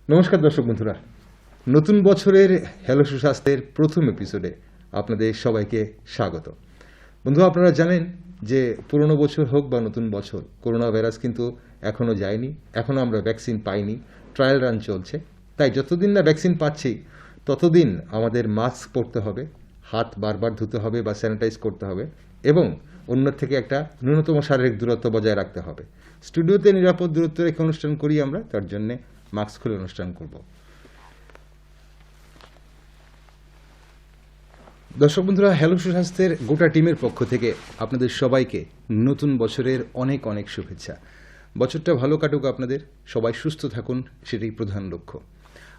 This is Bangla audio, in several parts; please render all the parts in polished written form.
নমস্কার দর্শক বন্ধুরা, নতুন বছরের হ্যালো সুস্বাস্থ্যের প্রথম এপিসোডে আপনাদের সবাইকে স্বাগত। বন্ধু, আপনারা জানেন যে পুরনো বছর হোক বা নতুন বছর, করোনা ভাইরাস কিন্তু এখনও যায়নি, এখনও আমরা ভ্যাকসিন পাইনি, ট্রায়াল রান চলছে। তাই যতদিন না ভ্যাকসিন পাচ্ছি ততদিন আমাদের মাস্ক পরতে হবে, হাত বারবার ধুতে হবে বা স্যানিটাইজ করতে হবে এবং অন্যের থেকে একটা ন্যূনতম শারীরিক দূরত্ব বজায় রাখতে হবে। স্টুডিওতে নিরাপদ দূরত্ব রেখে অনুষ্ঠান করি আমরা, তার জন্যে মাস্ক খুলে অনুষ্ঠান করব। দর্শক বন্ধুরা, হ্যালো সুস্বাস্থ্যের গোটা টিমের পক্ষ থেকে আপনাদের সবাইকে নতুন বছরের অনেক অনেক শুভেচ্ছা। বছরটা ভালো কাটুক, আপনাদের সবাই সুস্থ থাকুন, সেটাই প্রধান লক্ষ্য।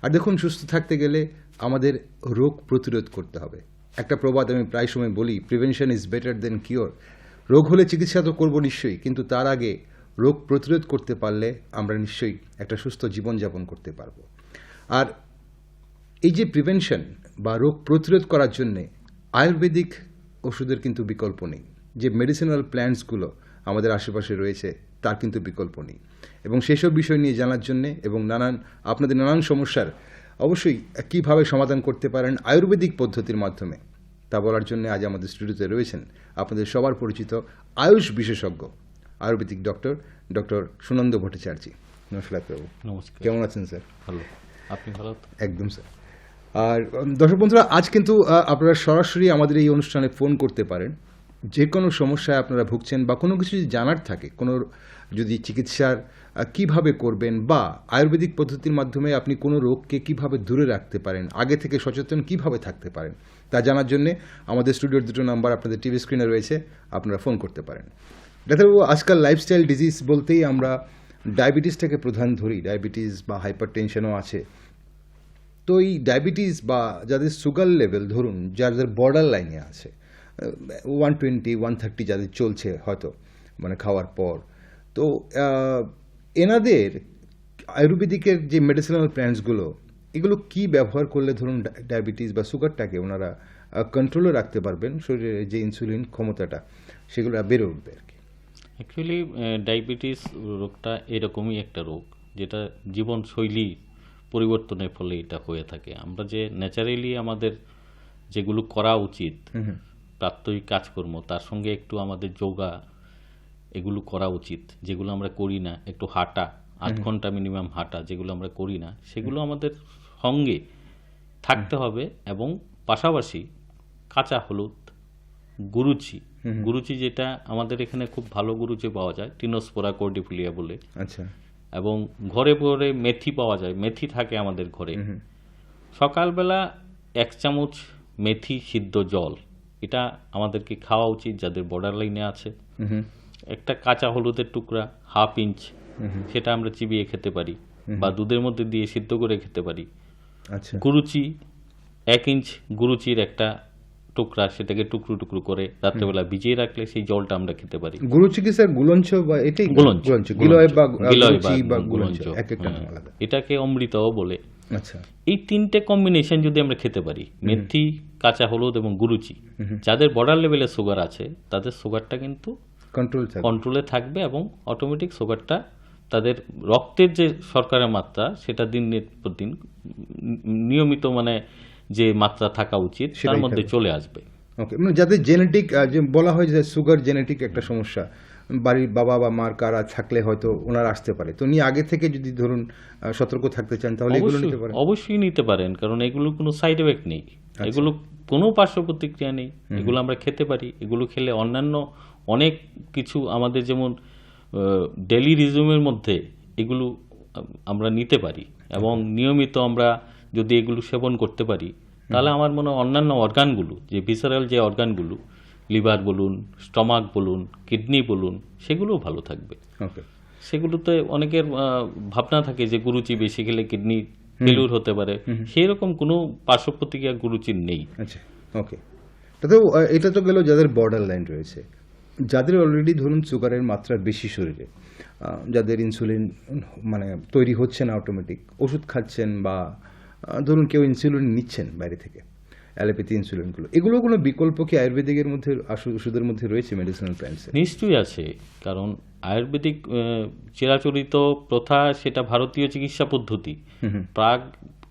আর দেখুন, সুস্থ থাকতে গেলে আমাদের রোগ প্রতিরোধ করতে হবে। একটা প্রবাদ আমি প্রায় সময় বলি, prevention is better then cure. রোগ হলে চিকিৎসা তো করবো নিশ্চয়ই, কিন্তু তার আগে রোগ প্রতিরোধ করতে পারলে আমরা নিশ্চয়ই একটা সুস্থ জীবনযাপন করতে পারবো। আর এই যে প্রিভেনশন বা রোগ প্রতিরোধ করার জন্যে আয়ুর্বেদিক ওষুধের কিন্তু বিকল্প নেই। যে মেডিসিনাল প্ল্যান্টসগুলো আমাদের আশেপাশে রয়েছে তার কিন্তু বিকল্প নেই। এবং সেসব বিষয় নিয়ে জানার জন্যে এবং আপনাদের নানান সমস্যার অবশ্যই কীভাবে সমাধান করতে পারেন আয়ুর্বেদিক পদ্ধতির মাধ্যমে, তা বলার জন্য আজ আমাদের স্টুডিওতে রয়েছেন আপনাদের সবার পরিচিত আয়ুষ বিশেষজ্ঞ আয়ুর্বেদিক ডক্টর সুনন্দ ভট্টাচার্য। নমস্কার ডাক্তারবাবু। নমস্কার। কেমন আছেন স্যার? ভালো। আপনি ভালো? একদম স্যার। আর দর্শক বন্ধুরা, আজ কিন্তু আপনারা সরাসরি আমাদের এই অনুষ্ঠানে ফোন করতে পারেন। যে কোনো সমস্যায় আপনারা ভুগছেন বা কোনো কিছু যদি জানার থাকে, কোনো যদি চিকিৎসার কিভাবে করবেন বা আয়ুর্বেদিক পদ্ধতির মাধ্যমে আপনি কোনো রোগকে কিভাবে দূরে রাখতে পারেন, আগে থেকে সচেতন কিভাবে থাকতে পারেন, তা জানার জন্যে আমাদের স্টুডিওর দুটো নাম্বার আপনাদের টিভি স্ক্রিনে রয়েছে, আপনারা ফোন করতে পারেন। ডাক্তারবাবু, আজকাল লাইফস্টাইল ডিজিজ বলতেই আমরা ডায়াবেটিসটাকে প্রধান ধরি। ডায়াবেটিস বা হাইপার টেনশনও আছে। তো এই ডায়াবেটিস বা যাদের সুগার লেভেল ধরুন যাদের বর্ডার লাইনে আছে, 120 130 যাদের চলছে হয়তো মানে খাওয়ার পর, তো এনাদের আয়ুর্বেদিকের যে মেডিসিনাল প্ল্যান্টসগুলো, এগুলো কি ব্যবহার করলে ধরুন ডায়াবেটিস বা সুগারটাকে ওনারা কন্ট্রোলে রাখতে পারবেন, শরীরে যে ইনসুলিন ক্ষমতাটা সেগুলো বেড়ে উঠবে আর কি? অ্যাকচুয়ালি ডায়াবেটিস রোগটা এরকমই একটা রোগ যেটা জীবনশৈলী পরিবর্তনের ফলে এটা হয়ে থাকে। আমরা যে ন্যাচারালি আমাদের যেগুলো করা উচিত, প্রাত্যহিক কাজকর্ম, তার সঙ্গে একটু আমাদের যোগা এগুলো করা উচিত, যেগুলো আমরা করি না। একটু হাঁটা, 8 ঘন্টা মিনিমাম হাঁটা, যেগুলো আমরা করি না, সেগুলো আমাদের সঙ্গে থাকতে হবে। এবং পাশাপাশি কাঁচা হলুদ, গুরুচি যেটা আমাদের এখানে খুব ভালো গুরুচি পাওয়া যায়, টিনোস্পোরা কর্ডিফোলিয়া বলে। আচ্ছা। এবং ঘরে ঘরে মেথি পাওয়া যায়, মেথি থাকে আমাদের ঘরে। সকালবেলা 1 চামচ মেথি সিদ্ধ জল, এটা আমাদেরকে খাওয়া উচিত যাদের বর্ডার লাইনে আছে। একটা কাঁচা হলুদের টুকরা 1/2 ইঞ্চ, সেটা আমরা চিবিয়ে খেতে পারি বা দুধের মধ্যে দিয়ে সিদ্ধ করে খেতে পারি। আচ্ছা। গুরুচি 1 ইঞ্চ গুরুচির একটা টুকরা, সেটাকে টুকরো টুকরো করে রাত্রেবেলা ভিজিয়ে রাখলে সেই জলটা আমরা খেতে পারি। গুরুচি কি স্যার গুলঞ্চ বা এটাই? গিলয় বা গুলঞ্চ এক একটা নাম আলাদা। এটাকে অমৃতও বলে। আচ্ছা। এই 3টে কম্বিনেশন যদি আমরা খেতে পারি, মেথি, কাঁচা হলুদ এবং গুরুচি, যাদের বর্ডার লেভেলে সুগার আছে তাদের সুগারটা কিন্তু কন্ট্রোলে থাকবে এবং অটোমেটিক সুগারটা, তাদের রক্তের যে শর্করার মাত্রা সেটা দিনের পর দিন নিয়মিত মানে যে মাত্রা থাকা উচিত তার মধ্যে চলে আসবে। ওকে, মানে যাদের জেনেটিক, যে বলা হয় যে সুগার জেনেটিক একটা সমস্যা, বাড়ির বাবা বা মার কারা থাকলে হয়তো ওনার আসতে পারে, তো উনি আগে থেকে যদি ধরুন সতর্ক থাকতে চান তাহলে এগুলো নিতে পারেন? অবশ্যই নিতে পারেন, কারণ এগুলো কোনো সাইড এফেক্ট নেই, এগুলো কোনো পার্শ্ব প্রতিক্রিয়া নেই, এগুলো আমরা খেতে পারি। এগুলো খেলে অন্যান্য অনেক কিছু আমাদের যেমন ডেলি রিজুমের মধ্যে এগুলো আমরা নিতে পারি এবং নিয়মিত আমরা যদি এগুলো সেবন করতে পারি তাহলে আমার মনে হয় অন্যান্য অর্গানগুলো, যে ভিসারাল যে অর্গানগুলো, লিভার বলুন, স্টমাক বলুন, কিডনি বলুন, সেগুলোও ভালো থাকবে। সেগুলোতে অনেকের ভাবনা থাকে যে গুরুচি বেশি খেলে কিডনি ফেলিউর হতে পারে, সেই রকম কোনো পার্শ্ব প্রতিক্রিয়া গুরুচির নেই। আচ্ছা, ওকে। এটা তো গেল যাদের বর্ডার লাইন রয়েছে। যাদের অলরেডি ধরুন সুগারের মাত্রা বেশি শরীরে, যাদের ইনসুলিন মানে তৈরি হচ্ছে না, অটোমেটিক ওষুধ খাচ্ছেন বা ধরুন কেউ ইনসুলিন নিচ্ছেন বাইরে থেকে, অ্যালোপ্যাথি ইনসুলিনগুলো, এগুলো কোনো বিকল্প কি আয়ুর্বেদিকের মধ্যে ওষুধের মধ্যে রয়েছে মেডিসিনাল প্ল্যান্টসে? নিশ্চয়ই আছে, কারণ আয়ুর্বেদিক চিরাচরিত প্রথা, সেটা ভারতীয় চিকিৎসা পদ্ধতি। প্রাগ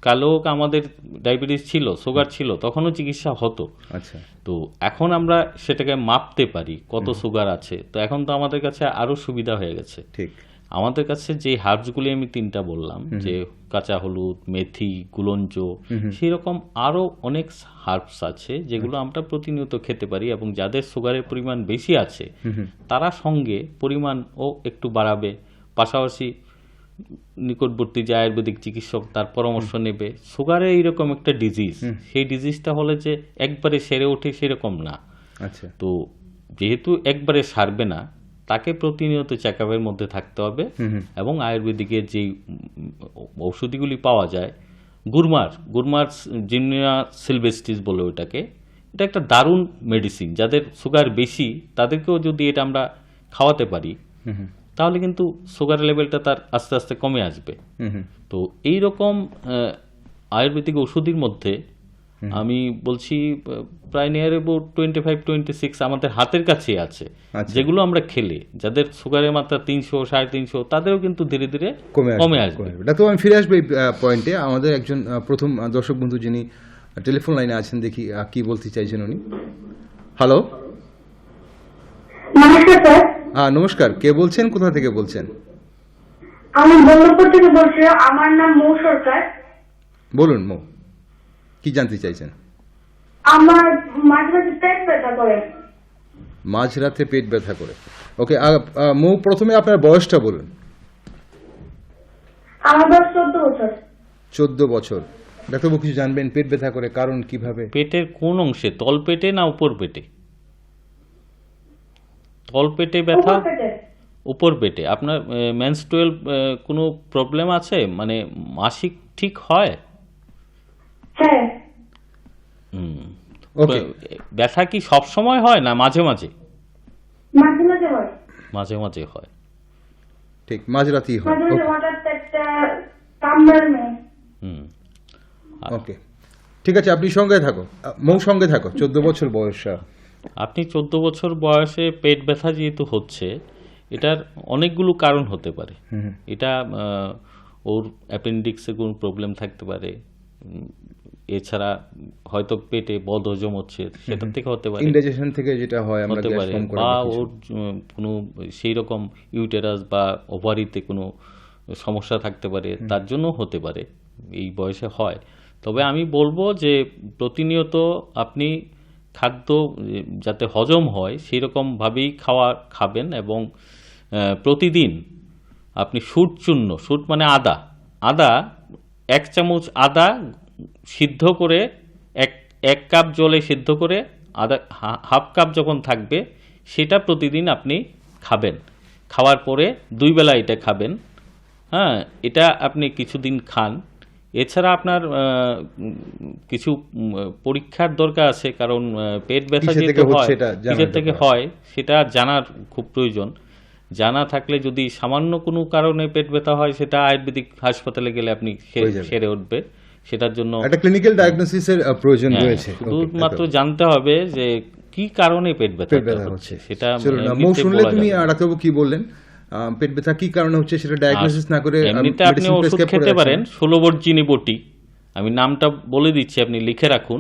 কালেও আমাদের ডায়াবেটিস ছিল, সুগার ছিল, তখনও চিকিৎসা হতো। আচ্ছা, তো এখন আমরা সেটাকে মাপতে পারি কত সুগার আছে, তো এখন তো আমাদের কাছে আরো সুবিধা হয়ে গেছে। ঠিক। আমাদের কাছে যে হার্বসগুলি আমি 3টা বললাম, যে কাঁচা হলুদ, মেথি, গুলঞ্চ, সেই রকম আরো অনেক হার্বস আছে যেগুলো আমরা প্রতিনিয়ত খেতে পারি, এবং যাদের সুগারের পরিমাণ বেশি আছে তারা সঙ্গে পরিমাণও একটু বাড়াবে, পাশাপাশি নিকটবর্তী যে আয়ুর্বেদিক চিকিৎসক তার পরামর্শ নেবে। সুগারের এইরকম একটা ডিজিজ, সেই ডিজিজটা হলে যে একবারে সেরে ওঠে সেরকম না। আচ্ছা, তো যেহেতু একবারে সারবে না, তাকে প্রতিনিয়ত চেকআপের মধ্যে থাকতে হবে। এবং আয়ুর্বেদিকের যে ঔষধিগুলি পাওয়া যায়, গুরমার জিনিয়া সিলভেস্ট্রিস বলে ওটাকে, এটা একটা দারুণ মেডিসিন। যাদের সুগার বেশি তাদেরকেও যদি এটা আমরা খাওয়াতে পারি তাহলে কিন্তু সুগার লেভেলটা তার আস্তে আস্তে কমে আসবে। তো এই রকম আয়ুর্বেদিক ওষুধের মধ্যে আমি বলছি প্রায় নিয়ার অ্যাবাউট 25-26 আমাদের হাতের কাছে আছে, যেগুলো আমরা খেলে যাদের সুগারের মাত্রা 300, 350, তাদেরও কিন্তু ধীরে ধীরে কমে আসবে। ডাক্তার, আমি ফিরে আসবো এই পয়েন্টে। আমাদের একজন প্রথম দর্শক বন্ধু যিনি টেলিফোন লাইনে আছেন, দেখি কি বলতে চাইছেন উনি। হ্যালো, নমস্কার স্যার। নমস্কার, কে বলছেন, কোথা থেকে বলছেন? আমি বল্লভপুর থেকে বলছি, আমার নাম মৌ সরকার। বলুন মৌ, কি জানতে চাইছেন? আমার মাঝে মাঝে পেট ব্যথা করে। মাঝরাতে পেট ব্যথা করে, ওকে। মৌ, প্রথমে আপনার বয়সটা বলুন। আমার বয়স 14 বছর। 14 বছর। ডাক্তারবাবু কিছু জানবেন পেট ব্যথা করে কারণ কিভাবে? পেটের কোন অংশে, তল পেটে না উপর পেটে? তল পেটে ব্যথা, উপর পেটে। উপর পেটে। আপনার মেনস্ট্রুয়াল কোনো প্রবলেম আছে, মানে মাসিক ঠিক হয়? হ্যাঁ। ওকে। ব্যথা কি সব সময় হয় না মাঝে মাঝে? মাঝে মাঝে হয়। মাঝে মাঝে হয়, ঠিক, মাঝরাতেই হয়। মাঝে মাঝে হঠাৎ একটা কামড় নেয়। ওকে, ঠিক আছে, আপনি সঙ্গে থাকো মৌ, সঙ্গে থাকো। 14 বছর বয়স। আপনি 14 বছর বয়সে পেট ব্যথা যেহেতু হচ্ছে, এটার অনেকগুলো কারণ হতে পারে। এটা ওর অ্যাপেন্ডিক্সে কোনো প্রবলেম থাকতে পারে, এছাড়া হয়তো পেটে বদহজম হচ্ছে, সেটা থেকে হতে পারে, ইনডাইজেশন থেকে যেটা হয় আমরা হতে গ্যাস পারে, ফর্ম করা, বা ওর কোনো সেই রকম ইউটেরাস বা ওভারিতে কোনো সমস্যা থাকতে পারে, তার জন্য হতে পারে, এই বয়সে হয়। তবে আমি বলবো যে প্রতিনিয়ত আপনি খাদ্য যাতে হজম হয় সেই রকমভাবেই খাবেন, এবং প্রতিদিন আপনি সুট মানে আদা 1 চামচ আদা সিদ্ধ করে, এক কাপ জলে সিদ্ধ করে আদা হাফ কাপ যখন থাকবে সেটা প্রতিদিন আপনি খাবেন। খাওয়ার পরে 2 বেলা এটা খাবেন। হ্যাঁ, এটা আপনি কিছুদিন খান। এছাড়া আপনার কিছু পরীক্ষার দরকার আছে, কারণ পেট ব্যথা যেহেতু হয়, কিসের থেকে হয় সেটা জানার খুব প্রয়োজন। জানা থাকলে যদি সামান্য কোনো কারণে পেট ব্যথা হয়, সেটা আয়ুর্বেদিক হাসপাতালে গেলে আপনি সেরে উঠবে। সেটার জন্য একটা ক্লিনিক্যাল ডায়াগনোসিসের প্রয়োজন রয়েছে। শুধুমাত্র জানতে হবে যে কি কারণে পেট ব্যথা হচ্ছে, সেটা মৌ, শুনলে তুমি ডাক্তারবাবু কি বললেন, পেট ব্যথা কি কারণে হচ্ছে সেটা ডায়াগনোসিস না করে এমনিতে আপনি ওষুধ খেতে পারেন। 16 বর্জিনী বটি, আমি নামটা বলে দিচ্ছি, আপনি লিখে রাখুন।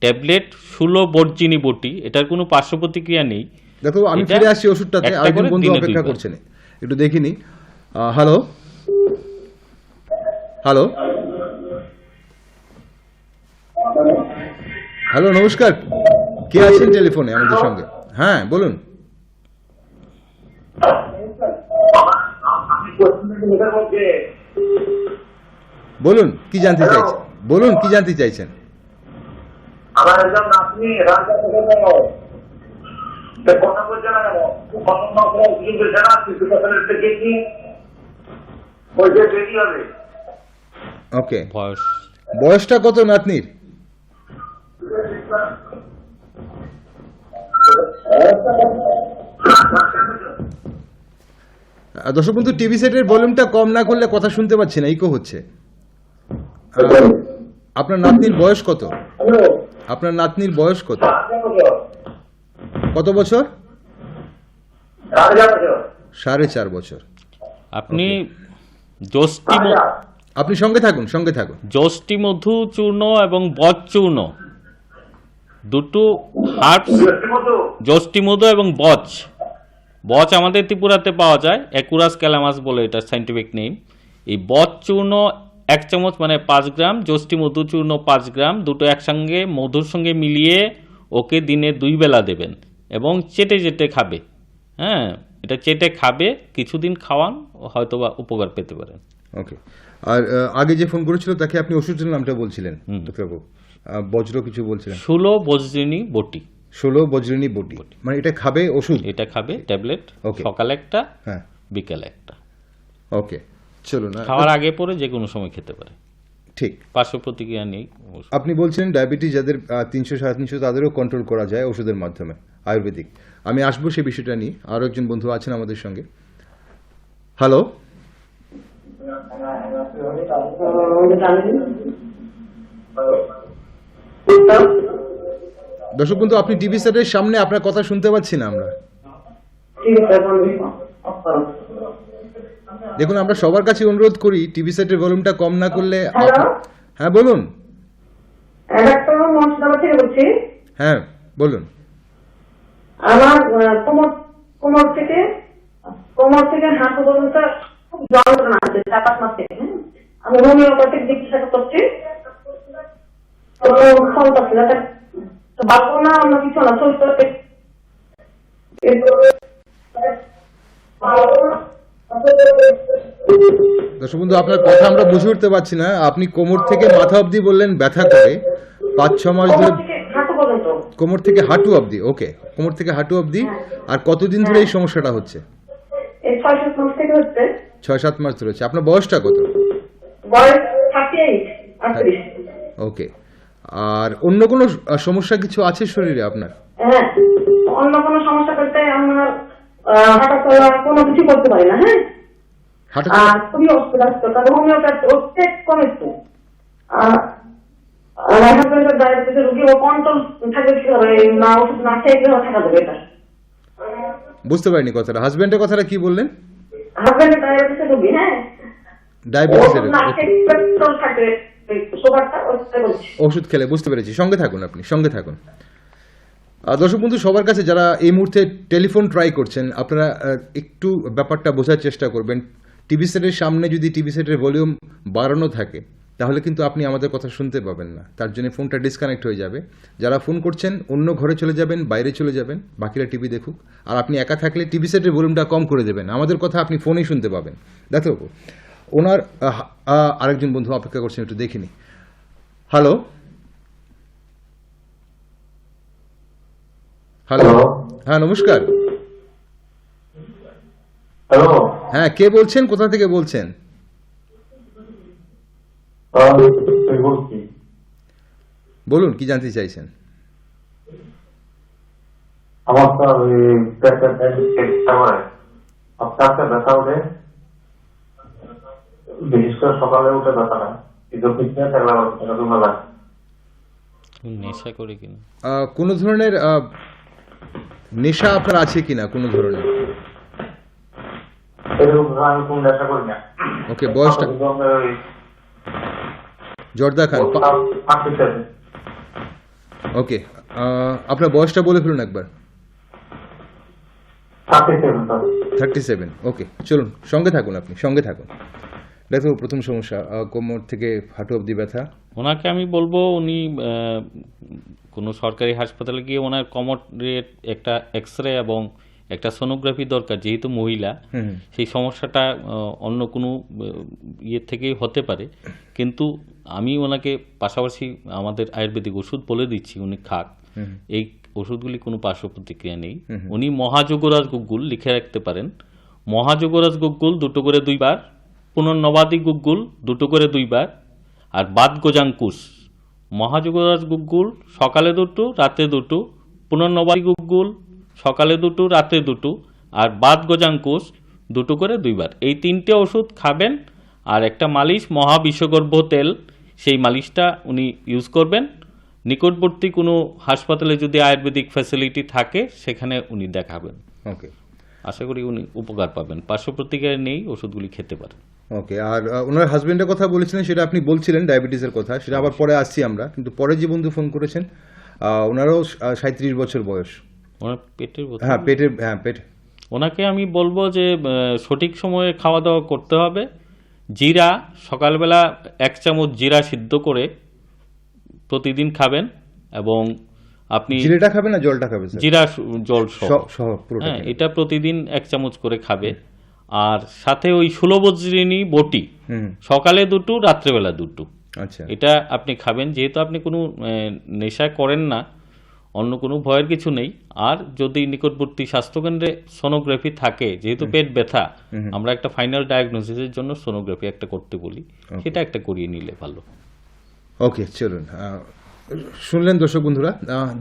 ট্যাবলেট 16 বর্জিনী বটি, এটার কোনো পার্শ্ব প্রতিক্রিয়া নেই। দেখো, আমি ফিরে আসছি ওষুধটাতে, আরেকজন বন্ধু অপেক্ষা করছেন, একটু দেখিনি। হ্যালো হ্যালো হ্যালো, নমস্কার, কে আছেন টেলিফোনে আমাদের সঙ্গে? হ্যাঁ, বলুন। বলুন কি জানতে চাইছেন, বলুন কি জানতে চাইছেন? আমার একজন নাতনি রাজা থেকে কথা বলছে না, দেরি হবে। ওকে, বয়সটা কত নাতনির? দর্শক বন্ধু, টিভি সেটের ভলিউমটা কম না করলে কথা শুনতে পাচ্ছি না, ইকো হচ্ছে। আপনার নাতনির বয়স কত? আপনার নাতনির বয়স কত? কত বছর? 4.5 বছর। আপনি যষ্টি আপনি সঙ্গে থাকুন, সঙ্গে থাকুন। যষ্টি মধু চূর্ণ এবং বচ চূর্ণ দুটো হার্বস, যষ্টি মধু এবং বচ। বচ আমাদের ত্রিপুরাতে পাওয়া যায়, অ্যাকুরাস ক্যালামাস বলে এটা সাইন্টিফিক নেম। এই বচ চূর্ণ 1 চামচ মানে 5 গ্রাম, যষ্টি মধু চূর্ণ 5 গ্রাম, দুটো একসঙ্গে মধুর সঙ্গে মিলিয়ে ওকে দিনে 2 বেলা দেবেন এবং চেটে চেটে খাবে। হ্যাঁ, এটা চেটে খাবে, কিছুদিন খাওয়ান, হয়তো বা উপকার পেতে পারেন। ওকে। আর আগে যে ফোন করেছিল তাকে আপনি ওষুধের নামটা বলছিলেন ডাক্তারবাবু, বজ্র কিছু বলছিলেন। 16 বজ্রিনী বটি। 16 বজ্রিনী বটি, মানে এটা খাবে ওষুধ? এটা খাবে ট্যাবলেট, Okay. সকালে একটা, হ্যাঁ, বিকেলে একটা। ওকে, চলুন। খাওয়ার আগে পরে যে কোনো সময় খেতে পারে, ঠিক। পার্শ্ব প্রতিক্রিয়া নেই। আপনি বলছিলেন ডায়াবেটিস যাদের 300 350 তাদেরও কন্ট্রোল করা যায় ওষুধের মাধ্যমে, আয়ুর্বেদিক। আমি আসবো সেই বিষয়টা নিয়ে। আরও একজন বন্ধু আছেন আমাদের সঙ্গে। হ্যালো, দর্শক বন্ধু, আপনি টিভি সেটের সামনে, আপনার কথা শুনতে পাচ্ছি না আমরা। দেখুন, আমরা সবার কাছে অনুরোধ করি টিভি সেটের ভলিউমটা কম না করলে। হ্যালো? হ্যাঁ বলুন। ডাক্তার মুর্শিদাবাদ থেকে বলছি। হ্যাঁ বলুন। আমার কোমর থেকে হাঁটু পর্যন্ত খুব যন্ত্রণা আছে 4-5 মাস থেকে। আমি হোমিওপ্যাথিক চিকিৎসা করছি, তো ফল পাচ্ছি না, তো বাঁচবো না অন্য কিছু না, চলতে দর্শক বন্ধু, আপনার কথা আমরা বুঝে উঠতে পারছি না। আপনি কোমর থেকে মাথা অবধি বললেন ব্যথা করে, 5-6 মাস ধরে। হাঁটু পর্যন্ত। কোমর থেকে হাঁটু অবধি, ওকে, কোমর থেকে হাঁটু অবধি। আর কতদিন ধরে এই সমস্যাটা হচ্ছে? এই 6-7 মাস থেকে হচ্ছে। 6-7 মাস ধরে হচ্ছে। আপনার বয়সটা কত? বয়স 38। ওকে। আর অন্য কোনো সমস্যা কিছু আছে শরীরে আপনার? হ্যাঁ, অন্য কোনো সমস্যা করতে আমার হাঁটা চলা কোনো কিছু করতে পারি না। হ্যাঁ, হাঁটা আর খুবই অসুবিধা হচ্ছে, কারণ হোমিওপ্যাথি ওষুধ কম একটু। হাজবেন্ডের ডায়াবেটিসের রোগী, ও কন্ট্রোল থাকবে কিভাবে? না ওষুধ না খেয়ে কিভাবে থাকা যাবে? এটা বুঝতে পারিনি কথাটা। হাজবেন্ডের কথাটা কি বললেন? হাজবেন্ডের ডায়াবেটিসের রোগী। হ্যাঁ, ডায়াবেটিসের ওষুধ না খেয়ে কন্ট্রোল থাকবে, সুগারটা ওষুধ বলছি। ওষুধ খেলে, বুঝতে পেরেছি। সঙ্গে থাকুন, আপনি সঙ্গে থাকুন। দর্শক বন্ধু, সবার কাছে যারা এই মুহূর্তে টেলিফোন ট্রাই করছেন, আপনারা একটু ব্যাপারটা বোঝার চেষ্টা করবেন। টিভি সেটের সামনে যদি টিভি সেটের ভলিউম বাড়ানো থাকে তাহলে কিন্তু আপনি আমাদের কথা শুনতে পাবেন না, তার জন্য ফোনটা ডিসকানেক্ট হয়ে যাবে। যারা ফোন করছেন অন্য ঘরে চলে যাবেন, বাইরে চলে যাবেন, বাকিরা টিভি দেখুক। আর আপনি একা থাকলে টিভি সেটের ভলিউমটা কম করে দেবেন, আমাদের কথা আপনি ফোনেই শুনতে পাবেন। দেখো, ওনার আরেকজন বন্ধু অপেক্ষা করছেন, একটু দেখিনি। হ্যালো, হ্যালো, হ্যাঁ নমস্কার। হ্যালো, হ্যাঁ, কে বলছেন, কোথা থেকে বলছেন? বলছি বলুন, কি জানতে চাইছেন? আমার তো আপনাকে ব্যথা ওঠে, বিশেষ করে সকালে উঠে ব্যথা না, কিন্তু ফিটনেস থাকলে নেশা করে কিনা? কোনো ধরনের নেশা আপনার আছে কিনা, কোনো ধরনের? এরকম আমি কোন নেশা করি না। ওকে, বয়সটা? জর্দা খান? ওকে, আপনার বয়সটা বলে ফেলুন একবার। 37। ওকে, চলুন, সঙ্গে থাকুন, আপনি সঙ্গে থাকুন। দেখো, প্রথম সমস্যা কোমর থেকে হাঁটু অবধি ব্যথা। ওনাকে আমি বলবো উনি কোনো সরকারি হাসপাতালে গিয়ে ওনার কোমরের একটা এক্সরে এবং একটা সোনোগ্রাফি দরকার, যেহেতু মহিলা। সেই সমস্যাটা অন্য কোনো ইয়ে থেকেই হতে পারে, কিন্তু আমি ওনাকে পাশাপাশি আমাদের আয়ুর্বেদিক ওষুধ বলে দিচ্ছি, উনি খাক। এই ওষুধগুলি কোনো পার্শ্ব প্রতিক্রিয়া নেই। উনি মহাযোগরাজ গুগ্গুল লিখে রাখতে পারেন। মহাযোগরাজ গুগ্গুল 2 করে 2 বার, পুনর্নবাদী গুগ্গুল 2 করে 2 বার, আর বাদ গোজাঙ্কুশ। মহাযোগরাজ গুগ্গুল সকালে 2, রাতে 2, পুনর্নবাদী গুগ্গুল সকালে 2, রাতে 2, আর বাদ গোজাঙ্কুশ 2 করে 2 বার। এই 3টে ওষুধ খাবেন। আর একটা মালিশ, মহাবিশ্বগর্ভ তেল, সেই মালিশটা উনি ইউজ করবেন। নিকটবর্তী কোনো হাসপাতালে যদি আয়ুর্বেদিক ফ্যাসিলিটি থাকে সেখানে উনি দেখাবেন। ওকে আশা করি উনি উপকার পাবেন। পার্শ্ব প্রতিক্রিয়া নেই, ওষুধগুলি খেতে পারেন। ওকে, আর ওনার হাজবেন্ডের কথা বলেছিলেন, সেটা আপনি বলছিলেন ডায়াবেটিসের কথা, সেটা আবার পরে আসছি আমরা। কিন্তু পরে যে বন্ধু ফোন করেছেন ওনারও 37 বছর বয়স। ওনার পেটের ব্যথা। হ্যাঁ পেট। ওনাকে আমি বলবো যে সঠিক সময়ে খাওয়া দাওয়া করতে হবে। জিরা সকালবেলা 1 চামচ জিরা সিদ্ধ করে প্রতিদিন খাবেন, এবং আপনি জিরেটা খাবে না জলটা খাবে স্যার? জিরা জল সহ সহ পুরোটা হ্যাঁ, খাবে। এটা প্রতিদিন 1 চামচ করে খাবে। আর সাথে ওই ষোলবজ্রিনী বটি, হুম, সকালে 2টো, রাত্রেবেলা 2টো, আচ্ছা এটা আপনি খাবেন। যেহেতু আপনি কোনো নেশা করেন না, অন্য কোনো ভয়ের কিছু নেই। আর যদি নিকটবর্তী স্বাস্থ্যকেন্দ্রে সোনোগ্রাফি থাকে, যেহেতু পেট ব্যথা, আমরা একটা ফাইনাল ডায়াগনোসিসের জন্য সোনোগ্রাফি একটা করতে বলি, সেটা একটা করিয়ে নিলে ভালো। ওকে চলুন, শুনলেন দর্শক বন্ধুরা।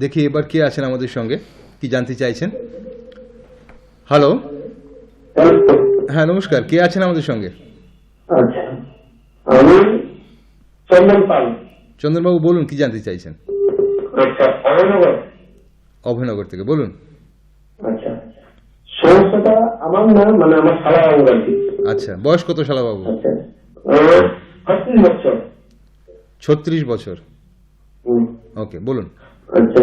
দেখি এবার কে আছেন আমাদের সঙ্গে, কি জানতে চাইছেন। হ্যালো, হ্যাঁ নমস্কার, কে আছেন আমাদের সঙ্গে? আচ্ছা, আমি চন্দন পাল। চন্দনবাবু বলুন, কি জানতে চাইছেন? আচ্ছা, অভয়নগর। অভয়নগর থেকে বলুন। আচ্ছা, সমস্যাটা আমার না, মানে আমার শালা বাবুর আর কি। আচ্ছা, বয়স কত শালাবাবু? আচ্ছা, 35 বছর। 36 বছর। হুম। ওকে বলুন। আচ্ছা,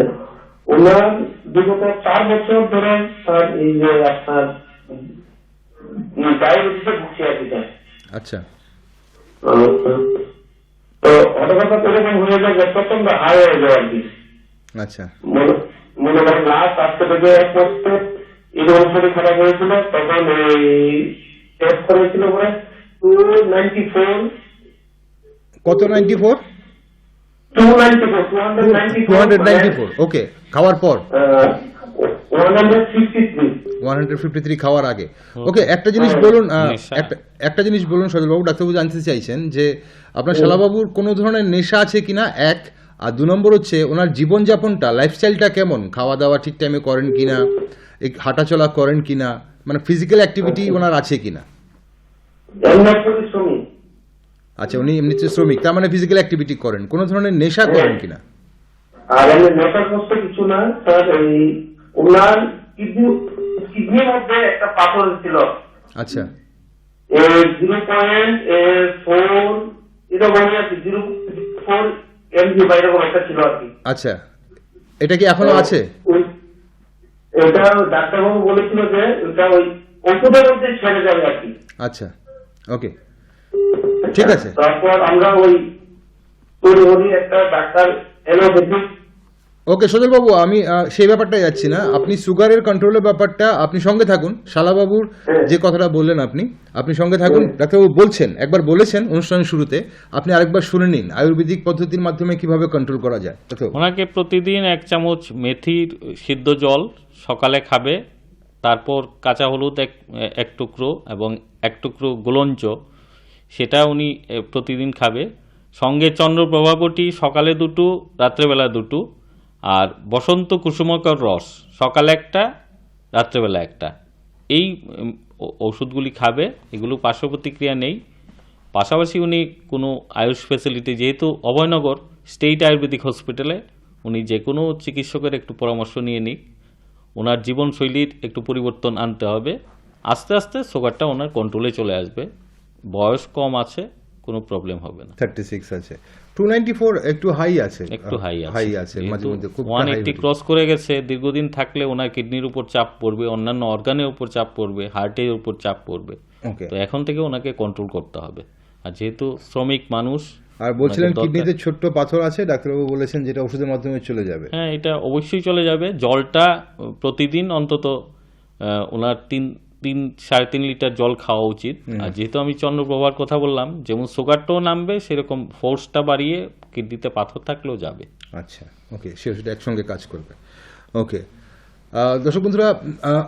ওনার বিগত 4 বছর ধরে তার এই যে আপনার ডায়াবেটিসে ভুগছে আর কি। আচ্ছা তো হঠাৎ এরকম হয়ে যায় যে প্রচন্ড হাই হয়ে যায় আর কি। আচ্ছা মনে করেন লাস্ট আজকে থেকে 1 বছর এরকম শরীর খারাপ হয়েছিল, তখন এই টেস্ট করেছিল পরে 294। কত? 94? 294 ওকে, খাওয়ার পর 153। 153 খাওয়ার আগে। ওকে, একটা জিনিস বলুন, একটা জিনিস বলুন সজলবাবু, ডাক্তারবাবু জানতে চাইছেন যে আপনার শালাবাবুর কোনো ধরনের নেশা আছে কিনা, 1, আর 2 নম্বর হচ্ছে ওনার জীবনযাপনটা, লাইফস্টাইলটা কেমন, খাওয়া দাওয়া ঠিক টাইমে করেন কিনা, হাঁটাচলা করেন কিনা, মানে ফিজিক্যাল অ্যাক্টিভিটি ওনার আছে কিনা? আচ্ছা, উনি এমনিতে শ্রমিক, তার মানে ফিজিক্যাল অ্যাক্টিভিটি করেন। কোনো ধরনের নেশা করেন কিনা? আর আমি নেশার মধ্যে কিছু না স্যার, এই ওনার কিডনির মধ্যে একটা পাথর ছিল। আচ্ছা 0.4 এরকম আর কি, 0.4 mg বা এরকম একটা ছিল আর কি। আচ্ছা, এটা কি এখনো আছে? এটা ডাক্তারবাবু বলেছিল যে এটা ওই ওষুধের মধ্যে ছেড়ে যাবে আর কি। আচ্ছা ওকে, ঠিক আছে। তারপর আমরা ওই তৈরি একটা ডাক্তার এলোপ্যাথিক। ওকে সজলবাবু, আমি সেই ব্যাপারটাই যাচ্ছি না, আপনি সুগারের কন্ট্রোলের ব্যাপারটা আপনি সঙ্গে থাকুন। শালাবাবুর যে কথাটা বললেন আপনি সঙ্গে থাকুন। ডাক্তারবাবু বলছেন, একবার বলেছেন অনুষ্ঠানের শুরুতে, আপনি আরেকবার শুনে নিন আয়ুর্বেদিক পদ্ধতির মাধ্যমে কিভাবে কন্ট্রোল করা যায়। ওনাকে প্রতিদিন 1 চামচ মেথির সিদ্ধ জল সকালে খাবে, তারপর কাঁচা হলুদ এক টুকরো এবং 1 টুকরো গোলঞ্চ, সেটা উনি প্রতিদিন খাবে। সঙ্গে চন্দ্রপ্রভা বটি সকালে 2টো, রাত্রেবেলা 2টো, আর বসন্ত কুসুমকর রস সকালে 1টা, রাত্রেবেলা 1টা। এই ওষুধগুলি খাবে, এগুলো পার্শ্ব প্রতিক্রিয়া নেই। পাশাপাশি উনি কোনো আয়ুষ ফ্যাসিলিটি, যেহেতু অভয়নগর স্টেট আয়ুর্বেদিক হসপিটালে, উনি যে কোনো চিকিৎসকের একটু পরামর্শ নিয়ে নিক। ওনার জীবনশৈলীর একটু পরিবর্তন আনতে হবে, আস্তে আস্তে সুগারটা ওনার কন্ট্রোলে চলে আসবে। বয়স কম আছে, কোনো প্রবলেম হবে না। 36 আছে, 294 একটু হাই আছে, একটু হাই আছে, মাঝে মধ্যে খুব 180 ক্রস করে গেছে। দীর্ঘদিন থাকলে ওনার কিডনির উপর চাপ পড়বে, অন্যান্য অর্গানের উপর চাপ পড়বে, হার্টের উপর চাপ পড়বে। ওকে, তো এখন থেকে ওনাকে কন্ট্রোল করতে হবে। আর যেহেতু শ্রমিক মানুষ, আর বলছিলেন কিডনিতে ছোট্ট পাথর আছে, ডাক্তারবাবু বলেছেন যেটা ওষুধের মাধ্যমে চলে যাবে। হ্যাঁ, এটা অবশ্যই চলে যাবে। জলটা প্রতিদিন অন্তত ওনার 3.5 লিটার জল খাওয়া উচিত। আর যেহেতু আমি চন্দ্রপ্রভার কথা বললাম, যেমন সুগারটাও নামবে, সেরকম ফোর্সটা বাড়িয়ে কিডনিতে পাথর থাকলেও যাবে। আচ্ছা ওকে, সেটা একসঙ্গে কাজ করবে। ওকে দর্শক বন্ধুরা,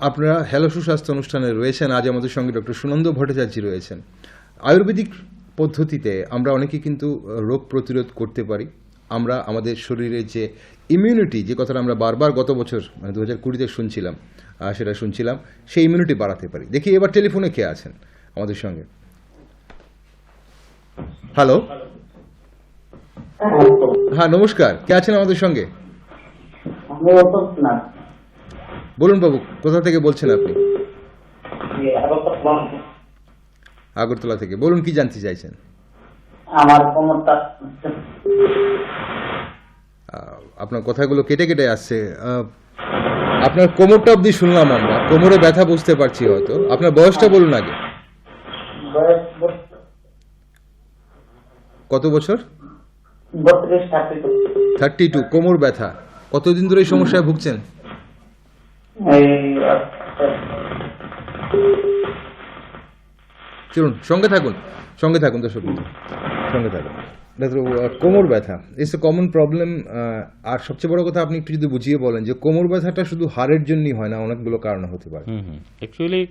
আপনারা হ্যালো সুস্বাস্থ্য অনুষ্ঠানে রয়েছেন। আজ আমাদের সঙ্গে ডক্টর সুনন্দ ভট্টাচার্য রয়েছেন। আয়ুর্বেদিক পদ্ধতিতে আমরা অনেকে কিন্তু রোগ প্রতিরোধ করতে পারি। আমরা আমাদের শরীরে যে ইমিউনিটি, যে কথাটা আমরা বারবার গত বছর মানে 2020-তে শুনছিলাম, সেই ইমিউনিটি বাড়াতে পারি। দেখি এবার টেলিফোনে কে আছেন আমাদের সঙ্গে। হ্যালো হ্যাঁ নমস্কার, কে আছেন আমাদের সঙ্গে? আমি অশোক নাথ। বলুন বাবু, কোথা থেকে বলছেন আপনি? আগরতলা থেকে। বলুন, কি জানতে চাইছেন? আমার কোমরটা আপনার কথাগুলো কেটে কেটে আসছে। আপনার কোমরটা অবধি শুনলাম আমরা, কোমরে ব্যথা বুঝতে পারছি হয়তো। আপনার বয়সটা বলুন আগে। বয়স কত বছর? 32-32। 32। কোমর ব্যথা কতদিন ধরে এই সমস্যায় ভুগছেন? এই চলুন সঙ্গে থাকুন, সঙ্গে থাকুন দর্শক বন্ধু, সঙ্গে থাকুন। ডাক্তারবাবু, কোমর ব্যথা ইটস এ কমন প্রবলেম। আর সবচেয়ে বড় কথা, আপনি একটু যদি বুঝিয়ে বলেন যে কোমর ব্যথাটা শুধু হাড়ের জন্যই হয় না, অনেকগুলো কারণ হতে পারে। অ্যাকচুয়ালি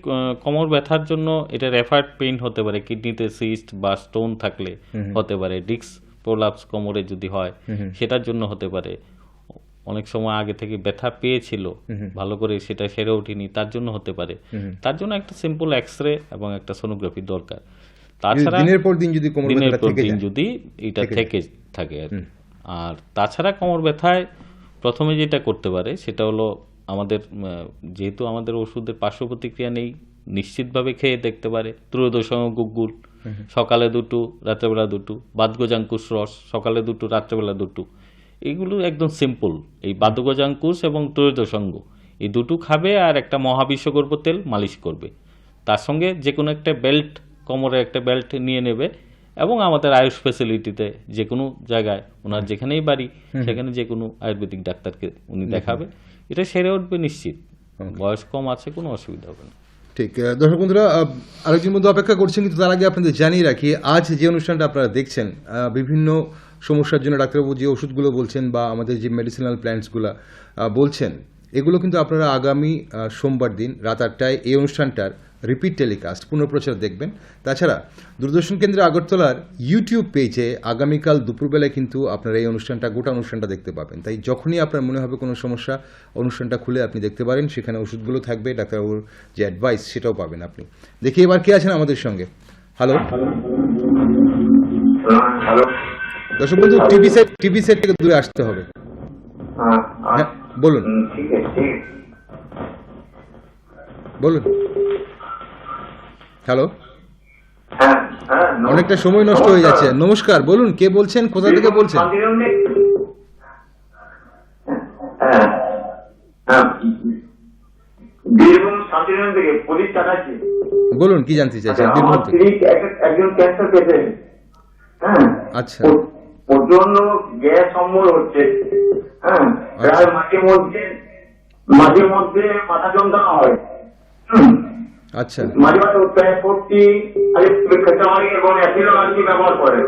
কোমর ব্যথার জন্য এটা রেফার্ড পেইন হতে পারে, কিডনিতে সিস্ট বা স্টোন থাকলে হতে পারে, ডিস্ক প্রোলাপস কোমরে যদি হয় সেটার জন্য হতে পারে, অনেক সময় আগে থেকে ব্যথা পেয়েছিল ভালো করে সেটা সেরে ওঠেনি তার জন্য হতে পারে। তার জন্য একটা সিম্পল এক্সরে এবং একটা সোনোগ্রাফি দরকার। তাছাড়া দিনের পর দিন যদি কোমর দিনের ব্যথাটা পর থেকে দিন যায়, যদি এটা থেকে থাকে আর কি। আর তাছাড়া কোমর ব্যথায় প্রথমে যেটা করতে পারে সেটা হলো আমাদের যেহেতু আমাদের ওষুধের পার্শ্ব প্রতিক্রিয়া নেই, নিশ্চিতভাবে খেয়ে দেখতে পারে ত্রয়োদশম গুগ্গুল সকালে 2, রাত্রেবেলা 2, বাদগজাঙ্কুশ রস সকালে 2, রাত্রেবেলা 2। এইগুলো একদম সিম্পল। এই বাদগজাঙ্কুশ এবং ত্রয়োদশাঙ্গ এই দুটো খাবে আর একটা মহাবিশ্বকর্প তেল মালিশ করবে। তার সঙ্গে যে কোনো একটা বেল্ট, কোমরে একটা বেল্ট নিয়ে নেবে এবং আমাদের আয়ুষ ফ্যাসিলিটিতে যে কোনো জায়গায় ওনার যেখানেই বাড়ি সেখানে যে কোনো আয়ুর্বেদিক ডাক্তারকে উনি দেখাবে, এটা সেরে উঠবে নিশ্চিত। বয়স কম আছে, কোনো অসুবিধা হবে না। ঠিক। দর্শক বন্ধুরা, আরেকজন বন্ধু অপেক্ষা করছেন, কিন্তু তার আগে আপনাদের জানিয়ে রাখি, আজ যে অনুষ্ঠানটা আপনারা দেখছেন, বিভিন্ন সমস্যার জন্য ডাক্তারবাবু যে ওষুধগুলো বলছেন বা আমাদের যে মেডিসিনাল প্ল্যান্টসগুলো বলছেন, এগুলো কিন্তু আপনারা আগামী সোমবার দিন রাত 8টায় এই অনুষ্ঠানটার রিপিট টেলিকাস্ট পুনঃপ্রচার দেখবেন। তাছাড়া দূরদর্শন কেন্দ্র আগরতলার ইউটিউব পেজে আগামীকাল দুপুরবেলায় কিন্তু আপনারা এই অনুষ্ঠানটা, গোটা অনুষ্ঠানটা দেখতে পাবেন। তাই যখনই আপনার মনে হবে কোনো সমস্যা, অনুষ্ঠানটা খুলে আপনি দেখতে পারেন, সেখানে ওষুধগুলো থাকবে, ডাক্তারবাবুর যে অ্যাডভাইস সেটাও পাবেন আপনি। দেখি এবার কে আছেন আমাদের সঙ্গে। Hello hello. দর্শক বন্ধু, টিভি সেট থেকে দূরে আসতে হবে। হ্যাঁ বলুন, ঠিক আছে। বলুন। হ্যালো, হ্যাঁ হ্যাঁ, অনেকটা সময় নষ্ট হয়ে যাচ্ছে। নমস্কার, বলুন কে বলছেন, কোথা থেকে বলছেন? হ্যাঁ হ্যাঁ, বীরভূম শান্তিনিকেতন থেকে প্রদীপ চ্যাটার্জি। বলুন, কি জানতে চাইছেন? আমার বীরভূম থেকে। স্ত্রী একজন ক্যান্সার পেশেন্ট। হ্যাঁ, আচ্ছা প্রচন্ড গ্যাস অম্বল হচ্ছে। হ্যাঁ, প্রায় মাঝে মধ্যে মাথা যন্ত্রণা হয়। আচ্ছা মাঝে মাঝে প্রায় 40 খেতামারি এবং অ্যাসিডোলজি ব্যবহার করে।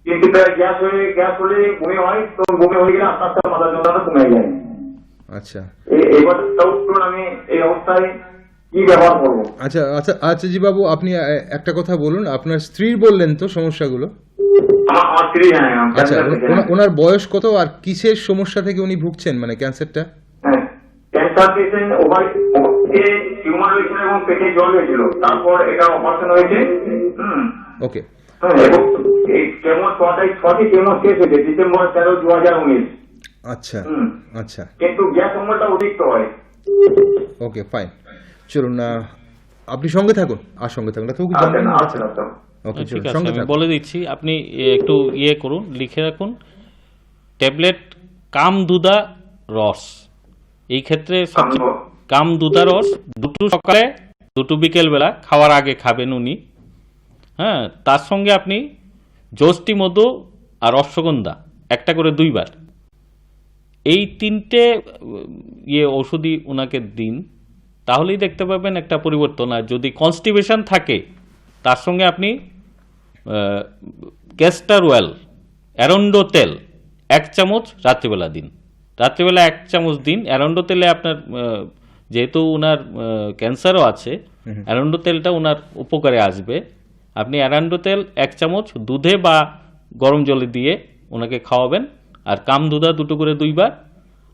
কিন্তু প্রায় গ্যাস হলে বমি হয়, তো বমি হয়ে গেলে আস্তে আস্তে মাথা যন্ত্রণা কমে যায়। আচ্ছা এবার ধরুন আমি এই অবস্থায় কি ব্যবহার করবো? আচ্ছা আচ্ছা আচ্ছা জি বাবু, আপনি একটা কথা বলুন। আপনার স্ত্রীর বললেন তো সমস্যাগুলো? আমার স্ত্রী, হ্যাঁ, আচ্ছা, ওনার বয়স কত আর কিসের সমস্যা থেকে উনি ভুগছেন, মানে ক্যান্সারটা? হ্যাঁ, ক্যান্সার পেশেন্ট, ওভারে টিউমার হয়েছিল এবং পেটে জল হয়েছিল, তারপর এটা অপারেশন হয়েছে। ওকে। হ্যাঁ, এবং এই কেমো 6টি কেমো শেষ হয়েছে ডিসেম্বর 13, 2019। আচ্ছা আচ্ছা, কিন্তু গ্যাস অম্বলটা অতিরিক্ত হয়। Okay fine. চলুন, আপনি সঙ্গে থাকুন, আর সঙ্গে থাকুন। তো আচ্ছা আচ্ছা। ওকে, ঠিক চলুন আছে, সঙ্গে আমি থাকুন। বলে দিচ্ছি, আপনি একটু করুন, লিখে রাখুন ট্যাবলেট কামদুদা রস। এই ক্ষেত্রে কামদুদা রস 2 সকালে 2 বিকেল বেলা খাওয়ার আগে খাবেন উনি। হ্যাঁ, তার সঙ্গে আপনি যষ্টি মধু আর অশ্বগন্ধা একটা করে 2 বার, এই 3টে ওষুধই ওনাকে দিন, তাহলেই দেখতে পাবেন একটা পরিবর্তন। আর যদি কনস্টিপেশন থাকে, তার সঙ্গে আপনি ক্যাস্টার অয়েল, অ্যারন্ডো তেল 1 চামচ রাত্রিবেলা দিন। রাত্রিবেলা 1 চামচ দিন। অ্যারন্ডো তেলে আপনার যেহেতু ওনার ক্যান্সারও আছে, অ্যারন্ডো তেলটা ওনার উপকারে আসবে। আপনি অ্যারন্ডো তেল 1 চামচ দুধে বা গরম জলে দিয়ে ওনাকে খাওয়াবেন। আর কামদুদা 2 করে 2 বার,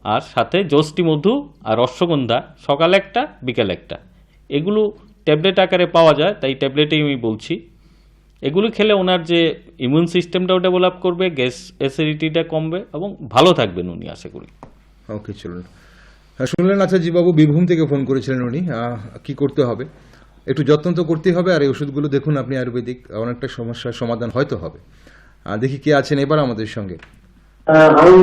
আর সাথে যষ্টি মধু আর অশ্বগন্ধা সকালে 1টা বিকেল 1টা। এগুলো ট্যাবলেট আকারে পাওয়া যায়, তাই ট্যাবলেটেই আমি বলছি। এগুলো খেলে ওনার যে ইমিউন সিস্টেমটাও ডেভেলপ করবে, গ্যাস অ্যাসিডিটিটা কমবে এবং ভালো থাকবেন উনি আশা করি। ওকে, চলুন। শুনলেন আচার্যবাবু বীরভূম থেকে ফোন করেছিলেন উনি। কি করতে হবে? একটু যত্ন তো করতেই হবে, আর এই ওষুধগুলো দেখুন আপনি আয়ুর্বেদিক, অনেকটা সমস্যার সমাধান হয়তো হবে। দেখি কে আছেন এবার আমাদের সঙ্গে। আমি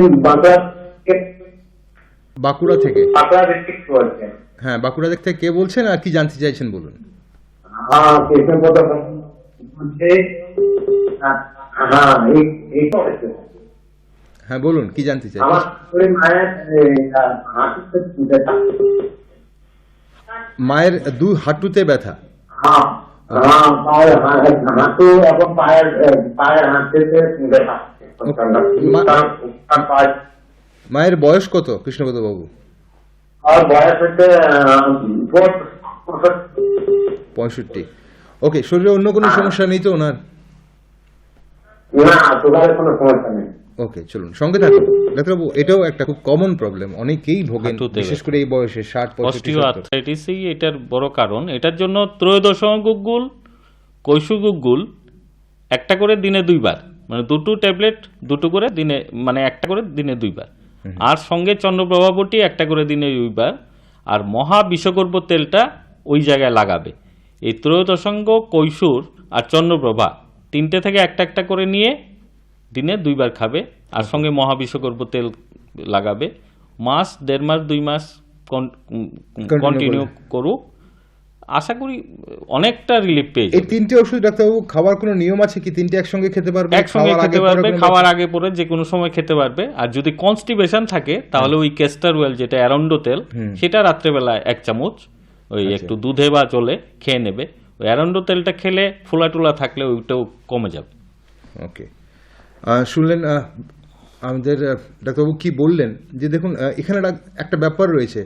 বাঁকুড়া থেকে। বাঁকুড়া ডিস্ট্রিক্ট বলছি। হ্যাঁ, বাঁকুড়া থেকে কে বলছেন আর কি জানতে চাইছেন বলুন। হ্যাঁ, কৃষ্ণপদ বলছি। হ্যাঁ, এই তো হয়েছে। হ্যাঁ বলুন, কি জানতে চাইছেন? আমার শরীর মায়ের হাঁটুতে ব্যথা। মায়ের হাঁটুতে ব্যথা। হ্যাঁ, পায়ের হাঁটু এবং পায়ের হাঁটুতে ব্যথা। মায়ের বয়স কত কৃষ্ণপদ বাবু? আর বয়স হচ্ছে 65। ওকে, শরীরে অন্য কোনো সমস্যা নেই তো ওনার? না, সুগারের কোনো সমস্যা নেই। ওকে, চলুন সঙ্গে থাকুন ডাক্তারবাবু। এটাও একটা খুব কমন প্রবলেম, অনেকেই ভোগেন, হাঁটুতে বিশেষ করে এই বয়সে 60-65। অস্টিওআর্থ্রাইটিসই এটার বড় কারণ। এটার জন্য ত্রয়োদশ গুগ্গুল, কৈশোরগুগ্গুল একটা করে দিনে 2 বার, মানে 2 ট্যাবলেট 2 করে দিনে, মানে একটা করে দিনে 2 বার, আর সঙ্গে চন্দ্রপ্রভাবটি একটা করে দিনে 2 বার, আর মহা বিষকর্ব তেলটা ওই জায়গায় লাগাবে। এই ত্রয়োদশাঙ্গ, কৈশোর আর চন্দ্রপ্রভা 3টে থেকে একটা একটা করে নিয়ে দিনে 2 বার খাবে, আর সঙ্গে মহাবিশ্বকর্ব তেল লাগাবে। মাস 1.5 মাস 2 মাস কন্টিনিউ করুক, আশা করি অনেকটা রিলিফ পেয়ে এই যাবে। 3টে ওষুধ ডাক্তারবাবু খাওয়ার কোনো নিয়ম আছে কি? 3টে একসঙ্গে খেতে পারবে? একসঙ্গে খেতে পারবে, খাওয়ার আগে পরে যে কোনো সময় খেতে পারবে। আর যদি কনস্টিপেশন থাকে তাহলে ওই ক্যাস্টর অয়েল, যেটা অ্যারান্ডো তেল, সেটা রাত্রেবেলা 1 চামচ ওই একটু দুধে বা জলে খেয়ে নেবে। ওই অ্যারান্ডো তেলটা খেলে ফোলা টোলা থাকলে ওইটাও কমে যাবে। ওকে, শুনলেন আমাদের ডাক্তারবাবু কি বললেন, যে দেখুন এখানে একটা ব্যাপার রয়েছে,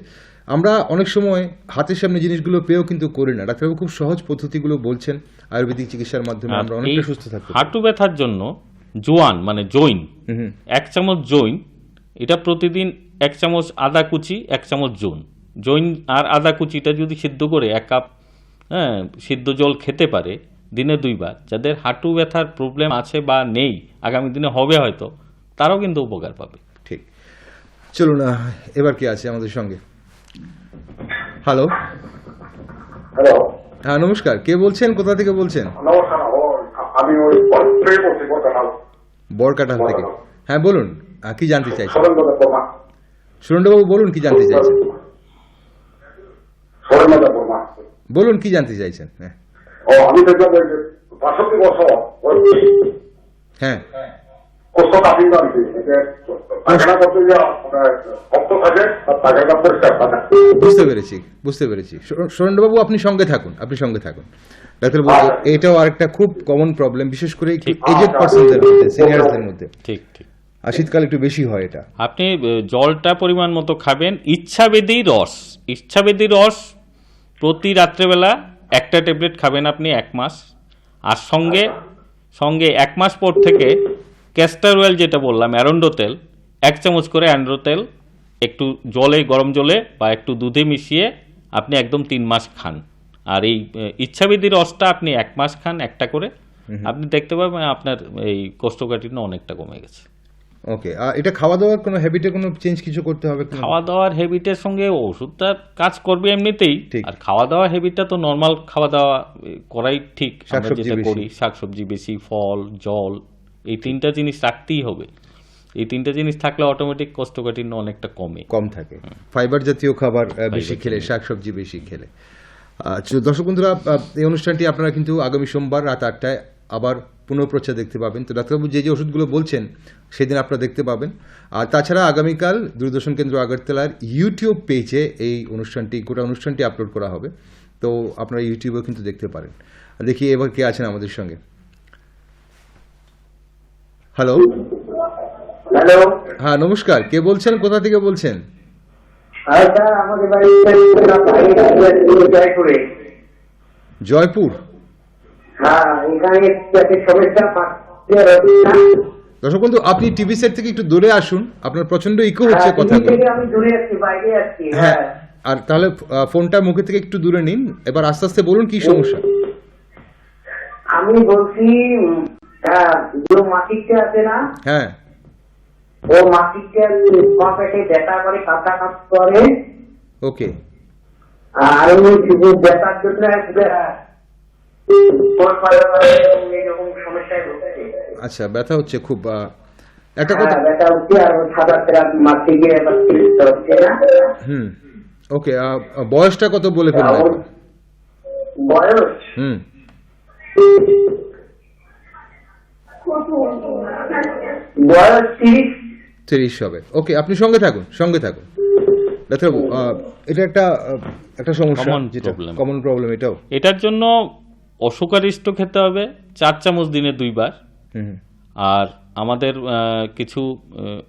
আমরা অনেক সময় হাতের সামনে জিনিসগুলো পেয়েও কিন্তু করি না। ডাক্তারবাবু খুব সহজ পদ্ধতিগুলো বলছেন, আয়ুর্বেদিক চিকিৎসার মাধ্যমে আমরা অনেকটা সুস্থ থাকতে পারি। হাঁটু ব্যথার জন্য জোয়ান মানে জৈন, 1 চামচ জৈন, এটা প্রতিদিন 1 চামচ আদা কুচি, 1 চামচ জৈন আর আদা কুচিটা যদি সিদ্ধ করে 1 কাপ সিদ্ধ জল খেতে পারে দিনে 2 বার, যাদের হাঁটু ব্যথার প্রবলেম আছে বা নেই, আগামী দিনে হবে হয়তো, তারাও কিন্তু উপকার পাবে। ঠিক, চলুন এবার কি আছে আমাদের সঙ্গে। হ্যালো। হ্যালো, হ্যাঁ নমস্কার, কে বলছেন, কোথা থেকে বলছেন? নমস্কার। আমি ওই থেকে বলছি, বরকাটাল থেকে। হ্যাঁ বলুন, কি জানতে চাইছেন? সরেন্দ্র বর্মা। সুরেন্দ্রবাবু বলুন, কি জানতে চাইছেন? সরেন্দ্র বর্মা। বলুন, কি জানতে চাইছেন? হ্যাঁ। আমি দেখলাম 65 বছর হ্যাঁ, কোষ্ঠকাঠিন্য আর কি, পায়খানা করতে যে রক্ত থাকে আর পায়খানা পরিষ্কার থাকে। বুঝতে পেরেছি। সুরেন্দ্রবাবু আপনি সঙ্গে থাকুন, ডাক্তারবাবু। এটাও আরেকটা খুব কমন প্রবলেম, বিশেষ করে এজেড পার্সনদের মধ্যে, সিনিয়রদের মধ্যে। ঠিক ঠিক। আর শীতকালে একটু বেশি হয় এটা। আপনি জলটা পরিমাণ মতো খাবেন। ইচ্ছাবেদী রস প্রতি রাত্রেবেলা একটা ট্যাবলেট খাবেন আপনি 1 মাস, আর সঙ্গে 1 মাস পর থেকে ক্যাস্টর অয়েল, যেটা বললাম অ্যারান্ডো তেল, 1 চামচ করে অ্যারান্ডো তেল একটু গরম জলে বা একটু দুধে মিশিয়ে আপনি একদম 3 মাস খান। আর এই ইচ্ছাবেদী রসটা আপনি 1 মাস খান একটা করে, আপনি দেখতে পাবেন আপনার এই কোষ্ঠকাঠিন্য অনেকটা কমে গেছে। ওকে, এটা খাওয়া দাওয়ার কোনো হ্যাবিটে কোনো চেঞ্জ কিছু করতে হবে? খাওয়া দাওয়ার হ্যাবিটের সঙ্গে ওষুধটা কাজ করবে এমনিতেই, ঠিক। আর খাওয়া দাওয়ার হ্যাবিটটা তো নর্মাল খাওয়া দাওয়া করাই ঠিক। আমরা শাকসবজি যেটা বেশি। করি, শাকসবজি বেশি, ফল, জল, এই 3টা জিনিস রাখতেই হবে। এই 3টা জিনিস থাকলে অটোমেটিক কোষ্ঠকাঠিন্য অনেকটা কম থাকে। ফাইবার জাতীয় খাবার বেশি খেলে, শাকসবজি বেশি খেলে। দর্শক বন্ধুরা, এই অনুষ্ঠানটি আপনারা কিন্তু আগামী সোমবার রাত 8টায় আবার পুনঃপ্রচার দেখতে পাবেন। তো ডাক্তারবাবু যে ওষুধগুলো বলছেন সেদিন আপনারা দেখতে পাবেন। আর তাছাড়া আগামীকাল দূরদর্শন কেন্দ্র আগরতলার ইউটিউব পেজে এই গোটা অনুষ্ঠানটি আপলোড করা হবে, তো আপনারা ইউটিউবেও কিন্তু দেখতে পারেন। দেখি এবার কে আছেন আমাদের সঙ্গে। হ্যালো। হ্যালো। হ্যাঁ নমস্কার, কে বলছেন, কোথা থেকে বলছেন? স্যার, আমাদের বাড়ি জয়পুরে। জয়পুর। হ্যাঁ, এখানে সমস্যা। দর্শক বন্ধু, আপনি টিভি সেট থেকে একটু দূরে আসুন, আপনার প্রচন্ড ইকো হচ্ছে কথা। আমি দূরে আসছি, বাইরে আসছি। হ্যাঁ, আর তাহলে ফোনটা মুখে থেকে একটু দূরে নিন। এবার আস্তে আস্তে বলুন কি সমস্যা। আমি বলছি যে মাসিকটা আছে না, হ্যাঁ, ও মাসিকটা পেটে ব্যথা করে, কাঁচা কাজ করে, ওকে, আর ওই ব্যথার জন্য এরকম সমস্যায় ভুগছে। আচ্ছা, ব্যথা হচ্ছে খুব। একটা কথা, ব্যথা হচ্ছে, আর সাদা মাসিকে হচ্ছে না। হুম, ওকে, বয়সটা কত বলে ফেলবেন? বয়স হুম, বয়স 30 হবে। ওকে, আপনি সঙ্গে থাকুন, সঙ্গে থাকুন ডাক্তারবাবু। এটা একটা সমস্যা, Common যেটা problem. কমন প্রবলেম, এটাও। এটার জন্য অশোকারিষ্ট খেতে হবে 4 চামচ দিনে 2 বার। হুম, আর আমাদের কিছু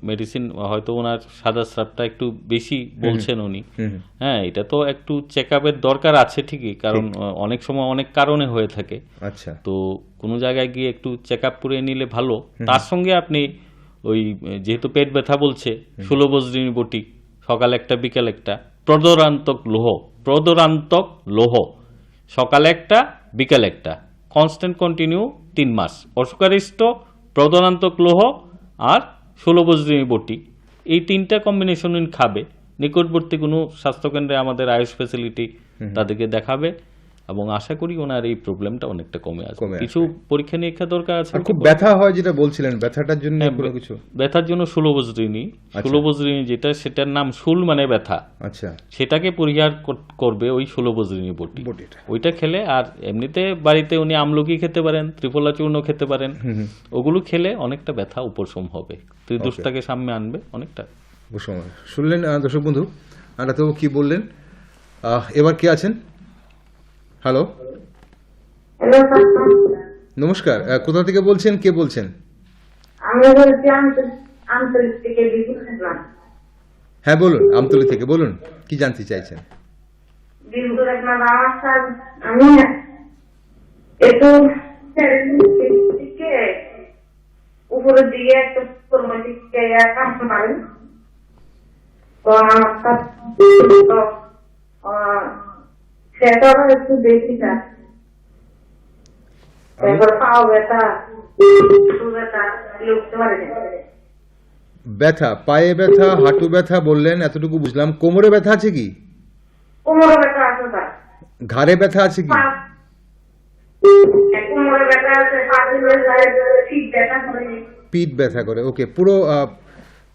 মেডিসিন, হয়তো ওনার সাদা স্রাবটা একটু বেশি বলছেন উনি। হুম, হ্যাঁ, এটা তো একটু চেক আপের দরকার আছে ঠিকই, কারণ অনেক সময় অনেক কারণে হয়ে থাকে। আচ্ছা, তো কোনো জায়গায় গিয়ে একটু চেক আপ করে নিলে ভালো। তার সঙ্গে আপনি ওই যেহেতু পেট ব্যথা বলছে, 16 বজ্রিনী বটি, সকাল একটা বিকেল একটা, প্রদরান্তক লোহ, সকালে একটা বিকেল একটা, কনস্ট্যান্ট কন্টিনিউ 3 মাস, অশোকারিষ্ট, প্রদরান্তক লোহ আর 16 বজ্রিনী বটি, এই 3টা কম্বিনেশন খাবে। নিকটবর্তী কোনো স্বাস্থ্যকেন্দ্রে আমাদের আয়ুষ ফ্যাসিলিটি তাদেরকে দেখাবে, এবং আশা করি ওনার এই প্রবলেমটা অনেকটা কমে আসবে। কমে আসবে। কিছু পরীক্ষা নিরীক্ষা দরকার আছে। আর খুব ব্যথা হয় যেটা বলছিলেন, ব্যথাটার জন্য কোনো কিছু? ব্যথার জন্য 16 বজ্রিনী, 16 বজ্রিনী যেটা, সেটার নাম শুল মানে ব্যথা, আচ্ছা, সেটাকে পরিহার করবে ওই 16 বজ্রিনী বটি। বটিটা। ওইটা খেলে, আর এমনিতে বাড়িতে উনি আমলকি খেতে পারেন, ত্রিফলা চূর্ণ খেতে পারেন, ওগুলো খেলে অনেকটা ব্যথা উপশম হবে, ত্রিদোষটাকে সামনে আনবে অনেকটা। শুনলেন দর্শক বন্ধু, ডাক্তারবাবু কি বললেন। এবার কে আছেন? হ্যালো, হ্যালো স্যার, নমস্কার, কোথা থেকে বলছেন, কে বলছেন? আমি বলছি আন্তরিক থেকে বিপুল দেখলাম। হ্যাঁ বলুন, আমতলী থেকে বলুন, কি জানতে চাইছেন? বিপুল দেখলাম আমার স্যার, আমি একটু থেকে উপরের দিকে একটু কর্মের দিকে কামতে পারি, তো আমার স্যার সেটা একটু বেশি স্যার। তারপর পাও ব্যথা, ব্যথা উঠতে পারে না। ব্যথা, পায়ে ব্যথা, হাঁটু ব্যথা বললেন, এতটুকু বুঝলাম। কোমরে ব্যথা আছে কি? কোমরে ব্যথা আছে স্যার। ঘাড়ে ব্যথা আছে কি? কোমরে ব্যথা আছে, পাশে ঠিক ব্যথা করে। পিঠ ব্যথা করে, ওকে। পুরো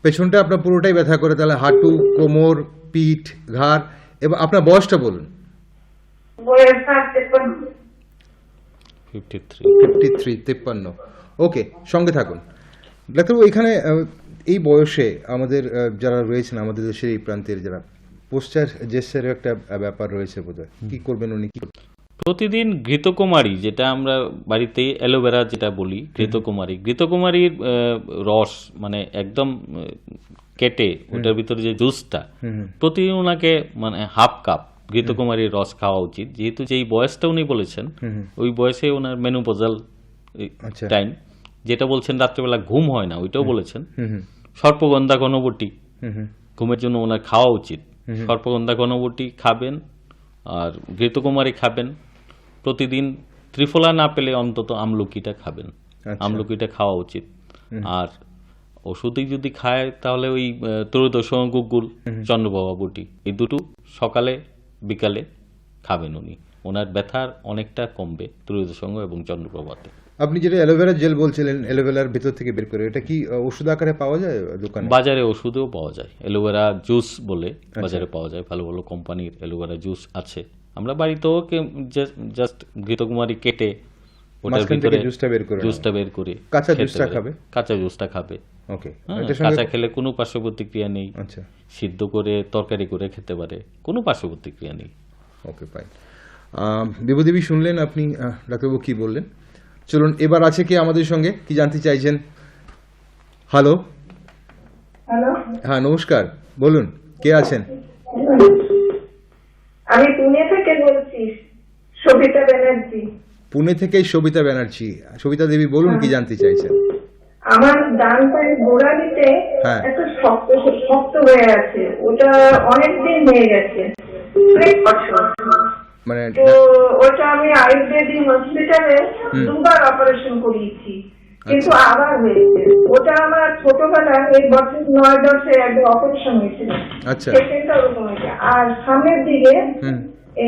পেছনটা আপনার পুরোটাই ব্যথা করে, তাহলে হাঁটু, কোমর, পিঠ, ঘাড়। এবার আপনার বয়সটা বলুন। বয়স 53। 53। ওকে, সঙ্গে থাকুন ডাক্তারবাবু। এখানে এই বয়সে আমাদের যারা রয়েছেন আমাদের দেশের এই প্রান্তের, যারা পোস্টার জেস্টারের একটা ব্যাপার রয়েছে বোধহয়, কি করবেন উনি? কি প্রতিদিন ঘৃতকুমারী, যেটা আমরা বাড়িতে অ্যালোভেরা যেটা বলি, ঘৃতকুমারীর রস, মানে একদম কেটে ওটার ভিতরে যে জুসটা, প্রতিদিন ওনাকে মানে হাফ কাপ ঘৃতকুমারীর রস খাওয়া উচিত। যেহেতু যেই বয়সটা উনি বলেছেন, ওই বয়সে ওনার মেনোপজাল টাইম, যেটা বলছেন রাত্রেবেলা ঘুম হয় না, ওইটাও বলেছেন। সর্পগন্ধা ঘনবটি, ঘুমের জন্য ওনার খাওয়া উচিত। সর্পগন্ধা ঘনবটি খাবেন, আর ঘৃতকুমারী খাবেন। প্রতিদিন ত্রিফলা না পেলে অন্তত আমলকিটা খাবেন, আমলকিটা খাওয়া উচিত। আর ওষুধই যদি খায় তাহলে ওই ত্রয়োদশ গুগ্গুল, চন্দ্রবাবা বটি, এই দুটো সকালে বিকালে খাবেন উনি। ওনার ব্যথার অনেকটা কমবে ত্রয়োদশ এবং চন্দ্রপ্রভাতে। আপনি যেটা অ্যালোভেরা জেল বলছিলেন, অ্যালোভেরার ভেতর থেকে বের করে, এটা কি ওষুধ আকারে পাওয়া যায় দোকানে? বাজারে ওষুধেও পাওয়া যায়, অ্যালোভেরা জুস বলে বাজারে পাওয়া যায়, ভালো ভালো কোম্পানির অ্যালোভেরা জুস আছে। আমরা বাড়িতেও জাস্ট ঘৃতকুমারী কেটে ওটার ভিতরে জুসটা বের করে কাঁচা জুসটা খাবে, কাঁচা জুসটা খাবে। ওকে, কাঁচা খেলে কোনো পার্শ্ব প্রতিক্রিয়া নেই। আচ্ছা, সিদ্ধ করে তরকারি করে খেতে পারে, কোনো পার্শ্ব প্রতিক্রিয়া নেই। ওকে, ফাইন। বিভূদেবী শুনলেন আপনি ডাক্তারবাবু কি বললেন। চলুন, এবার আছে কি আমাদের সঙ্গে, কি জানতে চাইছেন? হ্যালো, হ্যালো, হ্যাঁ নমস্কার, বলুন কে আছেন? আমি পুনে থেকে বলছি, সবিতা ব্যানার্জি। পুনে থেকে সবিতা ব্যানার্জি। সবিতা দেবী বলুন, কি জানতে চাইছেন? আমার ডান পায়ের গোড়ালিতে হ্যাঁ। একটা শক্ত শক্ত হয়ে আছে, ওটা অনেকদিন হয়ে গেছে। মানে তো ওটা আমি আয়ুর্বেদিক হসপিটালে দুবার অপারেশন করিয়েছি, কিন্তু আবার হয়েছে। ওটা আমার ছোটবেলায় এই বছর 9-10-এ একটা অপারেশন হয়েছিল, আচ্ছা। সেকেন্ডটা ওরকম হয়েছে। আর সামনের দিকে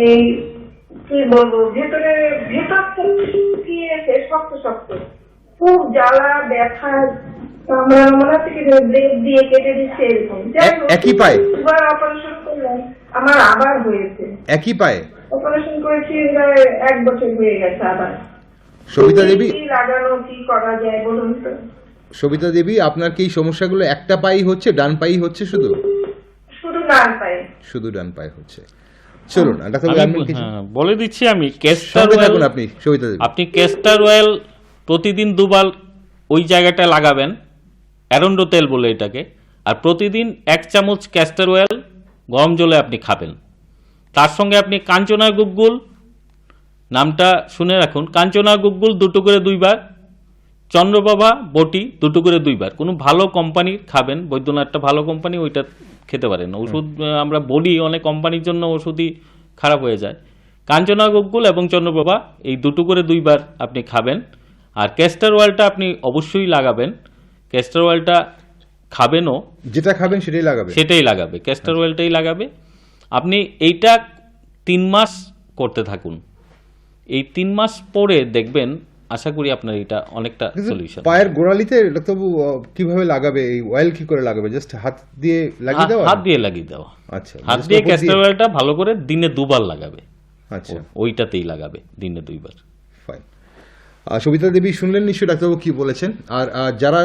এই কি বলবো, ভেতর থেকে শুকিয়েছে, শক্ত শক্ত, খুব জ্বালা ব্যথা, আমরা মনে হচ্ছে কি ব্লেড দিয়ে কেটে দিচ্ছে এরকম। একই পায়ে? দুবার অপারেশন করলাম, আমার আবার হয়েছে। একই পায়ে অপারেশন করেছি প্রায় 1 বছর হয়ে গেছে। আবার সবিতা দেবী, কি লাগানো কি করা যায় বলুন তো? সবিতা দেবী, আপনার কি এই সমস্যাগুলো একটা পায়েই হচ্ছে, ডান পায়েই হচ্ছে? শুধু শুধু ডান পায়ে। শুধু ডান পায়ে হচ্ছে। চলুন ডাক্তারবাবু, আমি জানবেন কিছু? বলে দিচ্ছি আমি। ক্যাস্টর সঙ্গে অয়েল, থাকুন আপনি, সবিতা দেবী। আপনি ক্যাস্টর অয়েল প্রতিদিন 2 বার ওই জায়গাটায় লাগাবেন, অ্যারোন্ডো তেল বলে এটাকে। আর প্রতিদিন 1 চামচ ক্যাস্টর অয়েল গরম জলে আপনি খাবেন। তার সঙ্গে আপনি কাঞ্চনা গুগ্গুল, নামটা শুনে রাখুন, কাঞ্চনা গুগ্গুল 2 করে 2 বার, চন্দ্রপ্রভা বটি 2 করে 2 বার। কোনো ভালো কোম্পানির খাবেন, বৈদ্যনাথটা ভালো কোম্পানি, ওইটা খেতে পারেন। ওষুধ আমরা বলি অনেক কোম্পানির জন্য ওষুধই খারাপ হয়ে যায়। কাঞ্চনা গুগ্গুল এবং চন্দ্রপ্রভা এই 2 করে 2 বার আপনি খাবেন। আর ক্যাস্টর অয়েলটা আপনি অবশ্যই লাগাবেন। ক্যাস্টর অয়েলটা খাবেনও, যেটা খাবেন সেটাই লাগাবে? সেটাই লাগাবে, ক্যাস্টর অয়েলটাই লাগাবে। আপনি এইটা 3 মাস করতে থাকুন। এই 3 মাস পরে দেখবেন, আশা করি আপনার এটা অনেকটা সলিউশন। পায়ের গোড়ালিতে ডাক্তারবাবু কিভাবে লাগাবে? এই অয়েল কি করে লাগাবে? জাস্ট হাত দিয়ে লাগিয়ে দেওয়া? হাত দিয়ে লাগিয়ে দেওয়া। আচ্ছা, হাত just দিয়ে উপর ক্যাস্টর অয়েলটা ভালো করে দিনে 2 বার লাগাবে। আচ্ছা, ওইটাতেই লাগাবে দিনে 2 বার। ফাইন। সবিতা দেবী, শুনলেন নিশ্চয়ই ডাক্তারবাবু কি বলেছেন। আর যারা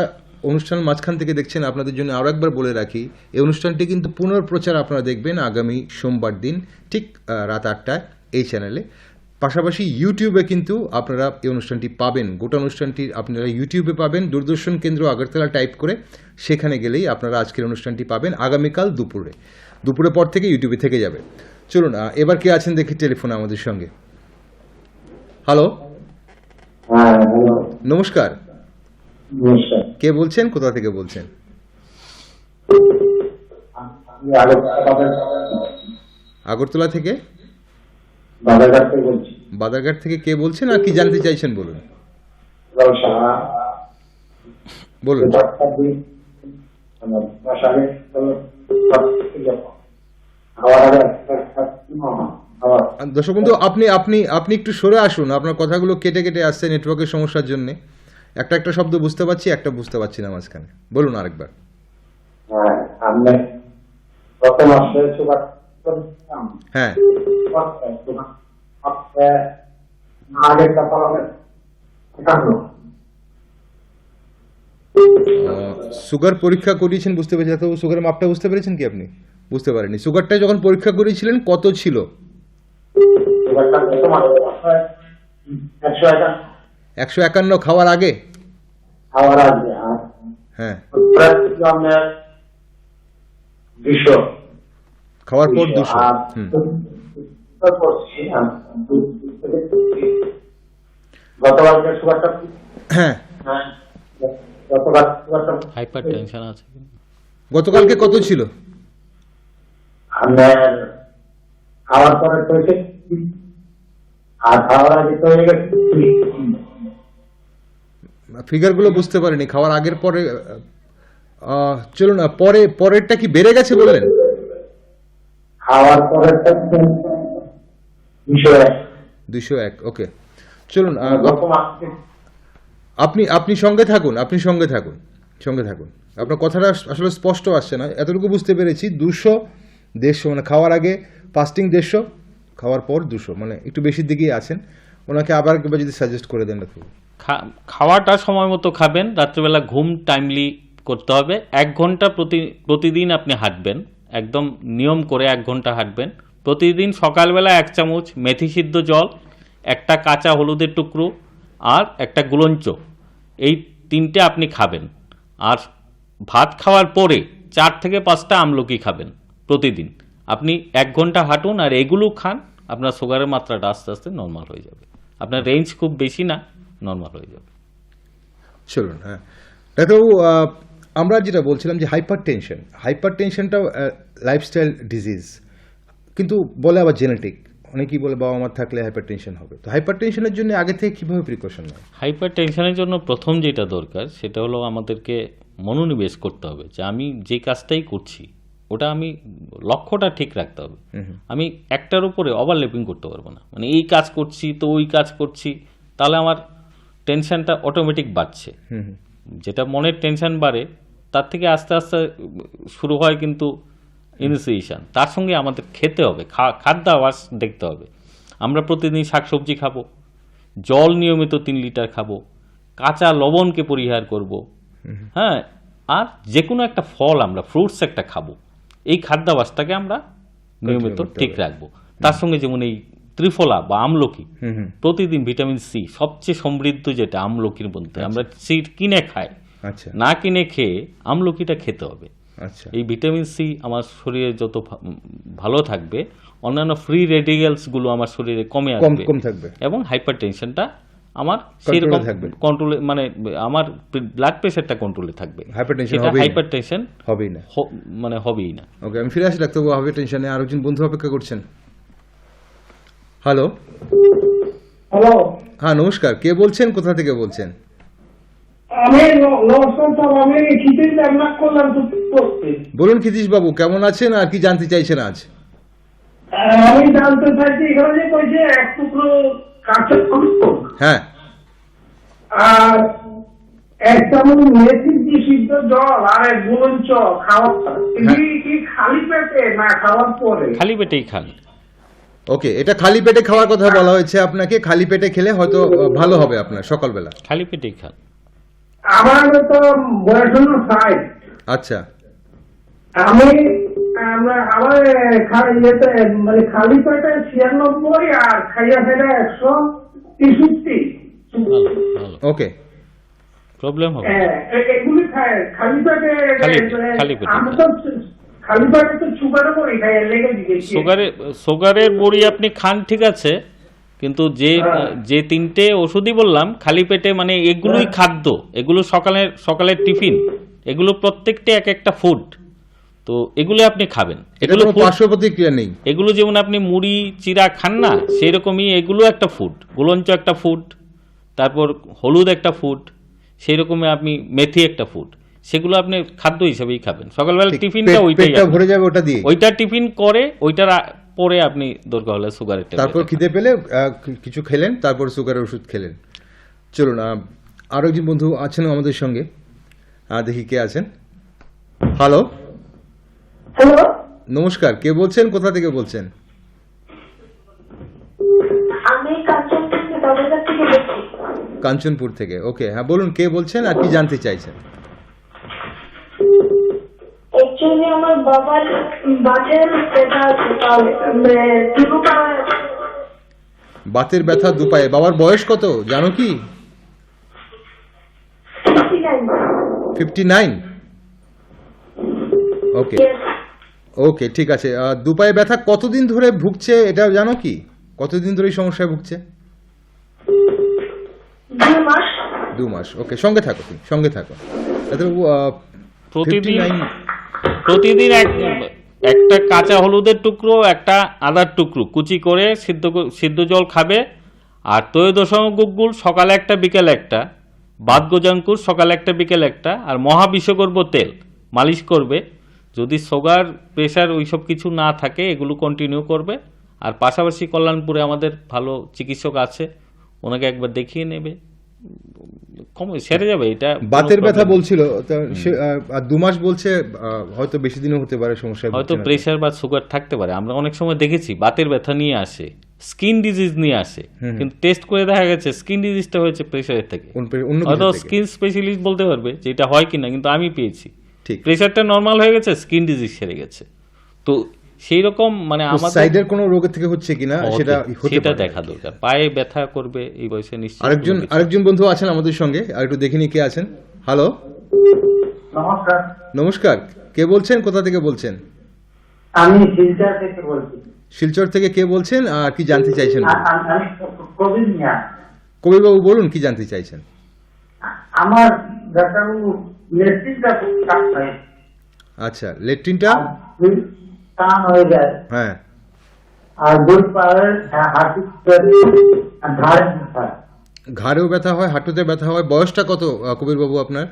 অনুষ্ঠান মাঝখান থেকে দেখছেন, আপনাদের জন্য আরও একবার বলে রাখি, এই অনুষ্ঠানটি কিন্তু পুনর্প্রচার আপনারা দেখবেন আগামী সোমবার দিন ঠিক রাত 8টায় এই চ্যানেলে। পাশাপাশি ইউটিউবে কিন্তু আপনারা এই অনুষ্ঠানটি পাবেন। গোটা অনুষ্ঠানটি আপনারা ইউটিউবে পাবেন, দূরদর্শন কেন্দ্র আগরতলা টাইপ করে সেখানে গেলেই আপনারা আজকের অনুষ্ঠানটি পাবেন আগামীকাল দুপুরে পর থেকে ইউটিউবে থেকে যাবে। চলুন এবার কে আছেন দেখি টেলিফোনে আমাদের সঙ্গে। হ্যালো, হ্যাঁ, হ্যালো, নমস্কার। নমস্কার। কে বলছেন, কোথা থেকে বলছেন? আমি আগরতলা আগরতলা থেকে? বাজারঘাট থেকে বলছি। বাজারঘাট থেকে কে বলছেন আর কি জানতে চাইছেন বলুন? সাহা বলুন। দর্শক বন্ধু, আপনি একটু সরে আসুন, আপনার কথাগুলো কেটে কেটে আসছে নেটওয়ার্কের সমস্যার জন্য। একটা শব্দ বুঝতে পারছি, একটা বুঝতে পারছি না মাঝখানে। বলুন আরেকবার। হ্যাঁ, আমি গত মাসে সুগার করেছিলাম। হ্যাঁ, আগের কথা সুগার পরীক্ষা করিয়েছেন, বুঝতে পেরেছি। তো সুগারের মাপটা বুঝতে পেরেছেন কি আপনি? বুঝতে পারেননি। সুগারটা যখন পরীক্ষা করিয়েছিলেন কত ছিল? 151 খাওয়ার আগে? খাওয়ার আগে। হ্যাঁ, 200 খাওয়ার পর 200। গতকালকে সুগারটা, হ্যাঁ, গতকাল সুগারটা হাইপার টেনশন আছে। গতকালকে কত ছিল? আপনার খাওয়ার পরে হয়েছে, আর খাওয়ার আগে তো হয়ে গেছে। ফিগারগুলো বুঝতে পারিনি। খাওয়ার আগের পরে চলুন না, পরেরটা কি বেড়ে গেছে বললেন? খাওয়ার পরে 201। ওকে, চলুন। গত মাসে আপনি সঙ্গে থাকুন, আপনার কথাটা আসলে স্পষ্ট আসছে না, এতটুকু বুঝতে পেরেছি। 200, 150, মানে খাওয়ার আগে ফাস্টিং 150, খাওয়ার পর 200, মানে একটু বেশির দিকেই আছেন। ওনাকে আবার একবার যদি সাজেস্ট করে দেন। খাওয়াটা সময় মতো খাবেন। রাত্রিবেলা ঘুম টাইমলি করতে হবে। 1 ঘন্টা প্রতিদিন আপনি হাঁটবেন, একদম নিয়ম করে 1 ঘন্টা হাঁটবেন প্রতিদিন। সকালবেলা 1 চামচ মেথি সিদ্ধ জল, একটা কাঁচা হলুদের টুকরো আর একটা গুলঞ্চ, এই 3টে আপনি খাবেন। আর ভাত খাওয়ার পরে 4 থেকে 5টা আমলকি খাবেন প্রতিদিন। আপনি 1 ঘন্টা হাঁটুন আর এগুলো খান, আপনার সুগারের মাত্রাটা আস্তে আস্তে নর্মাল হয়ে যাবে। আপনার রেঞ্জ খুব বেশি না, নর্মাল হয়ে যাবে। চলুন। হ্যাঁ ডাক্তারবাবু, আমরা যেটা বলছিলাম যে হাইপার টেনশনটা লাইফস্টাইল ডিজিজ, কিন্তু বলে আবার জেনেটিক। অনেকেই বলে বাবা মার থাকলে হাইপার টেনশন হবে, তো হাইপার টেনশনের জন্য আগে থেকে কিভাবে প্রিকশন নেয়? হাইপার টেনশনের জন্য প্রথম যেটা দরকার সেটা হলো আমাদেরকে মনোনিবেশ করতে হবে যে আমি যে কাজটাই করছি ওটা আমি লক্ষ্যটা ঠিক রাখতে হবে। আমি একটার উপরে ওভারল্যাপিং করতে পারবো না, মানে এই কাজ করছি তো ওই কাজ করছি, তাহলে আমার টেনশনটা অটোমেটিক বাড়ছে। যেটা মনের টেনশন বাড়ে তার থেকে আস্তে আস্তে শুরু হয় কিন্তু ইনিশিয়েশন। তার সঙ্গে আমাদের খেতে হবে, খাদ্যাভ্যাস দেখতে হবে। আমরা প্রতিদিন শাকসবজি খাবো, জল নিয়মিত 3 লিটার খাবো, কাঁচা লবণকে পরিহার করব, হ্যাঁ, আর যে কোনো একটা ফল আমরা ফ্রুটস একটা খাবো। এই খাদ্যাভ্যাসটাকে আমরা নিয়মিত ঠিক রাখবো। তার সঙ্গে যেমন এই ত্রিফলা বা আমলকি, প্রতিদিন ভিটামিন সি সবচেয়ে সমৃদ্ধ যেটা আমলকির মধ্যে, আমরা সিড কিনে খাই, আচ্ছা না কিনে খেয়ে আমলকিটা খেতে হবে। আচ্ছা, এই ভিটামিন সি আমার শরীরে যত ভালো থাকবে, অন্যান্য ফ্রি রেডিক্যালসগুলো আমার শরীরে কমে আসবে, কম থাকবে, এবং হাইপার টেনশনটা আমার Control-এ সেরকম থাকবে। কন্ট্রোলে, মানে আমার ব্লাড প্রেশারটা কন্ট্রোলে থাকবে। Hypertension সেটা হবেই না। হাইপার টেনশন হবেই না। মানে হবেই না। ওকে, আমি ফিরে আসি ডাক্তারবাবু। হাইপার টেনশনে আরেকজন বন্ধু অপেক্ষা করছেন। হ্যালো, হ্যালো, হ্যাঁ নমস্কার, কে বলছেন, কোথা থেকে বলছেন? আমি নমস্কার স্যার, আমি খিচুড়ি রান্না করলাম তো করতে। বলুন ক্ষিতীশ বাবু, কেমন আছেন আর কি জানতে চাইছেন আজ? আমি জানতে চাইছি এখানে যে কইছে 1 টুকরো কাঁচা লঙ্কা হ্যাঁ, আর 1 চামচ মেথি দিয়ে সিদ্ধ জল আর 1 গুলঞ্চ খাওয়া, কি খালি পেটে না খাওয়ার পরে? খালি পেটেই খান। ওকে, এটা খালি পেটে খাওয়ার কথা বলা হয়েছে আপনাকে। খালি পেটে খেলে হয়তো ভালো হবে আপনার সকালবেলা। খালি পেটেই খান। আমার তো বয়স হলো 60। আচ্ছা, আমি আমার মানে খালি পেটে 96 আর খাইয়া ফেলে 163। ভালো ভালো, ওকে, প্রবলেম হবে। এগুলি খায় খালি পেটে। খালি পেটে আমি তো খালি পেটে তো সুগারও করি, খাই লেগে দিয়েছি। সুগারের বড়ি আপনি খান, ঠিক আছে, কিন্তু যে 3টে ওষুধই বললাম খালি পেটে, মানে এগুলোই খাদ্য, এগুলো সকালের টিফিন, এগুলো প্রত্যেকটা এক একটা ফুড, তো এগুলো আপনি খাবেন। এটা এগুলো কোনো food। পার্শ্ব প্রতিক্রিয়া নেই। এগুলো যেমন আপনি মুড়ি চিরা খান না, সেই রকমই এগুলো একটা ফুড। গুলঞ্চ একটা ফুড, তারপর হলুদ একটা ফুড, সেই রকমই আপনি মেথি একটা ফুড, সেগুলো আপনি খাদ্য হিসেবেই খাবেন। সকালবেলা ঠিক, টিফিনটা ওইটাই পেটটা ভরে যাবে ওটা দিয়ে। ওইটা টিফিন করে, ওইটার পরে আপনি দরকার হলে সুগারের তারপর খিদে পেলে কিছু খেলেন, তারপর সুগারের ওষুধ খেলেন। চলুন, আরো একজন বন্ধু আছেন আমাদের সঙ্গে, দেখি কে আছেন। হ্যালো, হ্যালো, নমস্কার, কে বলছেন, কোথা থেকে বলছেন? আমি কাঞ্চন থেকে দরজা থেকে বলছি। কাঞ্চনপুর থেকে। ওকে, হ্যাঁ বলুন, কে বলছেন আর কি জানতে চাইছেন? অ্যাকচুয়ালি আমার বাবার বাতের ব্যথা আছে, দুটো পায়ে। বাতের ব্যথা দুপায়ে। বাবার বয়স কত জানো কি? 59। ওকে ওকে, ঠিক আছে। দুপায়ে ব্যথা কতদিন ধরে ভুগছে এটা জানো কি? কতদিন ধরে এই সমস্যায় ভুগছে? 2 মাস। 2 মাস। ওকে, সঙ্গে থাকো, তুমি সঙ্গে থাকো। প্রতিদিন একটা কাঁচা হলুদের টুকরো, একটা আদার টুকরো কুচি করে সিদ্ধ জল খাবে, আর ত্রয়োদশমগুল সকালে একটা বিকেলে একটা, বাদগোজাঙ্কুর সকালে একটা বিকেলে একটা, আর মহাবিষগর্ভ তেল মালিশ করবে। যদি সুগার প্রেশার ওইসব কিছু না থাকে এগুলো কন্টিনিউ করবে। আর পাশাপাশি কল্যাণপুরে আমাদের ভালো চিকিৎসক আছে, ওনাকে একবার দেখিয়ে নেবে, কমে সেরে যাবে। এটা বাতের ব্যথা বলছিল, 2 মাস বলছে, হয়তো বেশি দিনও হতে পারে সমস্যা। হয়তো প্রেশার বা সুগার থাকতে পারে। আমরা অনেক সময় দেখেছি বাতের ব্যথা নিয়ে আসে, স্কিন ডিজিজ নিয়ে আসে, কিন্তু টেস্ট করে দেখা গেছে স্কিন ডিজিজটা হয়েছে প্রেশারের থেকে। হয়তো স্কিন স্পেশালিস্ট বলতে পারবে যে এটা হয় কিনা, কিন্তু আমি পেয়েছি ঠিক, প্রেশারটা নরমাল হয়ে গেছে, স্কিন ডিজিজ সেরে গেছে। তো সেই রকম মানে আমাদের সাইডের কোনো রোগের থেকে হচ্ছে কিনা সেটা দেখা দরকার। পায়ে ব্যথা করবে এই বয়সে নিশ্চয়ই। আরেকজন বন্ধু আছেন আমাদের সঙ্গে, আর একটু দেখে নি কে আছেন। হ্যালো, নমস্কার, নমস্কার, কে বলছেন, কোথা থেকে বলছেন? আমি শিলচর থেকে বলছি। শিলচর থেকে কে বলছেন আর কি জানতে চাইছেন? আমি কবির মিয়া। কবির বাবু বলুন, কি জানতে চাইছেন? আমার ডাক্তারবাবু লেট্রিনটা খুব টান হয়। আচ্ছা, লেট্রিনটা টান হয়ে যায়। হ্যাঁ, আর দুই পায়ের হাঁটু আর ঘাড়ে ব্যথা। ঘাড়েও ব্যথা হয়, হাঁটুতে ব্যথা হয়। বয়সটা কত কবির বাবু আপনার?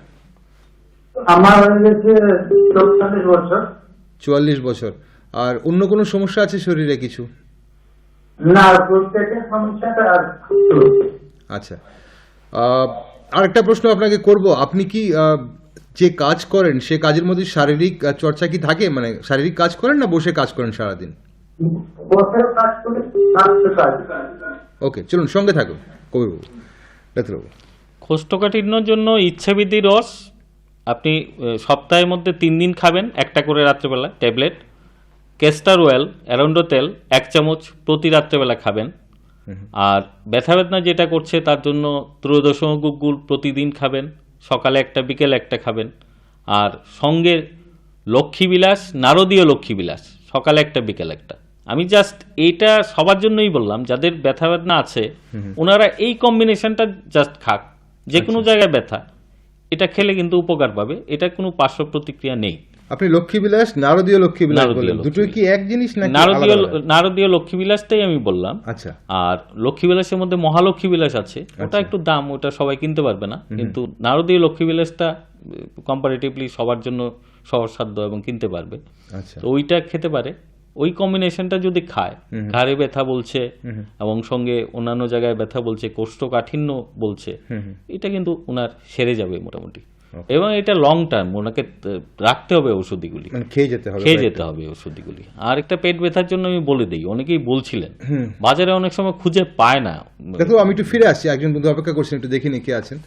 আমার হয়ে গেছে 44 বছর। 44 বছর। আর অন্য কোনো সমস্যা আছে শরীরে কিছু? না, প্রত্যেকের সমস্যাটা আর আচ্ছা, আরেকটা প্রশ্ন আপনাকে করব। আপনি কি যে কাজ করেন সে কাজের মধ্যে শারীরিক চর্চা কি থাকে? মানে শারীরিক কাজ করেন না বসে কাজ করেন সারাদিন? বছর কাজ করে থাকতে পারি। ওকে, চলুন সঙ্গে থাকুন কবিরবাবু, ডাক্তারবাবু। কোষ্ঠকাঠিন্যর জন্য ইচ্ছাবৃদ্ধি রস আপনি সপ্তাহের মধ্যে 3 দিন খাবেন, একটা করে রাত্রেবেলা ট্যাবলেট। ক্যাস্টার অয়েল, অ্যারোন্ডো তেল 1 চামচ প্রতি রাত্রেবেলা খাবেন। আর ব্যথা বেদনা যেটা করছে তার জন্য ত্রয়োদশ গুগ্গুল প্রতিদিন খাবেন, সকালে একটা বিকেলে একটা খাবেন। আর সঙ্গে লক্ষ্মীবিলাস, নারদীয় লক্ষ্মীবিলাস সকালে একটা বিকেলে একটা। আমি জাস্ট এইটা সবার জন্যই বললাম, যাদের ব্যথা বেদনা আছে ওনারা এই কম্বিনেশনটা জাস্ট খাক, যে কোনো জায়গায় ব্যথা এটা খেলে কিন্তু উপকার পাবে। এটা কোনো পার্শ্ব প্রতিক্রিয়া নেই। আপনি লক্ষ্মীবিলাস, নারদীয় লক্ষ্মীবিলাস নারদীয় বললেন, দুটোই কি এক জিনিস নাকি নারদীয় আলাদা আলাদা? নারদীয় লক্ষ্মীবিলাসটাই আমি বললাম। আচ্ছা, আর লক্ষ্মীবিলাসের মধ্যে মহালক্ষ্মীবিলাস আছে, ওটা একটু দাম, ওটা সবাই কিনতে পারবে না। কিন্তু নারদীয় লক্ষ্মীবিলাসটা কম্পারেটিভলি সবার জন্য সহজসাধ্য এবং কিনতে পারবে। আচ্ছা, তো ওইটা খেতে পারে। ওই কম্বিনেশনটা যদি খায়, ঘাড়ে ব্যথা বলছে এবং সঙ্গে অন্যান্য জায়গায় ব্যথা বলছে, কোষ্ঠকাঠিন্য বলছে, এটা কিন্তু ওনার সেরে যাবে মোটামুটি। এবং এটা লং টার্ম, ওনাকে রাখতে হবে ওষুধগুলি, মানে খেয়ে যেতে হবে। খেয়ে যেতে হবে ওষুধগুলি। আর একটা পেট ব্যথার জন্য আমি বলে দিই, অনেকেই বলছিলেন বাজারে অনেক সময় খুঁজে পায় না। দেখো, আমি একটু ফিরে আসছি, একজন বন্ধু অপেক্ষা করছেন, একটু দেখিনি কে আছেন।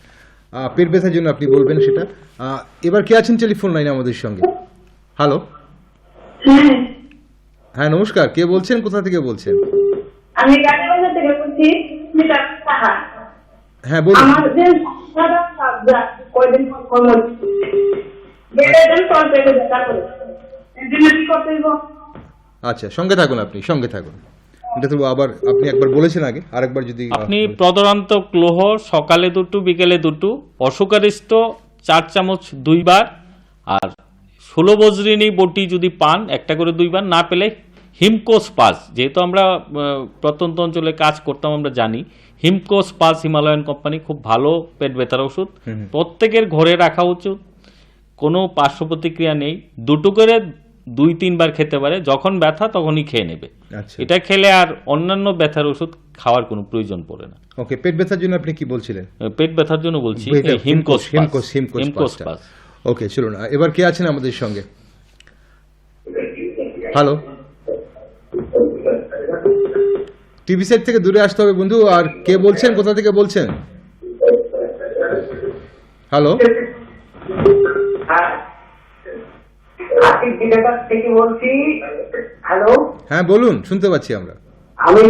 পেট ব্যথার জন্য আপনি বলবেন সেটা। এবার কে আছেন টেলিফোন লাইনে আমাদের সঙ্গে? হ্যালো, হ্যাঁ, হ্যাঁ নমস্কার, কে বলছেন, কোথা থেকে বলছেন? আমি গাজীবাজার থেকে বলছি, মিতা সাহা। হ্যাঁ বলুন। আমার যে সাদা সাবজা কয়দিন কম হচ্ছে, বেড়ে পর পেটে ব্যথা করে, এর জন্য কি করতে হইব? আচ্ছা, সঙ্গে থাকুন, আপনি সঙ্গে থাকুন। এটা তো আবার আপনি একবার বলেছেন আগে, আরেকবার যদি আপনি প্রদরান্তক লৌহ সকালে 2 বিকেলে 2, অশোকারিষ্ট 4 চামচ 2 বার, আর 16 বজ্রিনী বটি যদি পান একটা করে 2 বার, না পেলে হিমকোস পাস, যেহেতু আমরা প্রত্যন্ত অঞ্চলে কাজ করতাম আমরা জানি, হিমকোস পাস হিমালয়ান কোম্পানি খুব ভালো পেট ব্যথার ওষুধ, প্রত্যেকের ঘরে রাখা উচিত। কোনো পার্শ্ব প্রতিক্রিয়া নেই। 2 করে 2-3 বার খেতে পারে, যখন ব্যথা তখনই খেয়ে নেবে। আচ্ছা, এটা খেলে আর অন্যান্য ব্যথার ওষুধ খাওয়ার কোনো প্রয়োজন পড়ে না। ওকে, পেট ব্যথার জন্য আপনি কি বলছিলেন? পেট ব্যথার জন্য বলছি এটা হিমকোস হিমকোস পাস। ওকে, চলুন এবার কে আছেন আমাদের সঙ্গে? হ্যালো, টিভি সেট থেকে দূরে আসতে হবে বন্ধু। আর কে বলছেন, কোথা থেকে বলছেন? হ্যালো, আশিক বিলেকার থেকে বলছি। হ্যালো, হ্যাঁ বলুন, শুনতে পাচ্ছি আমরা। আমি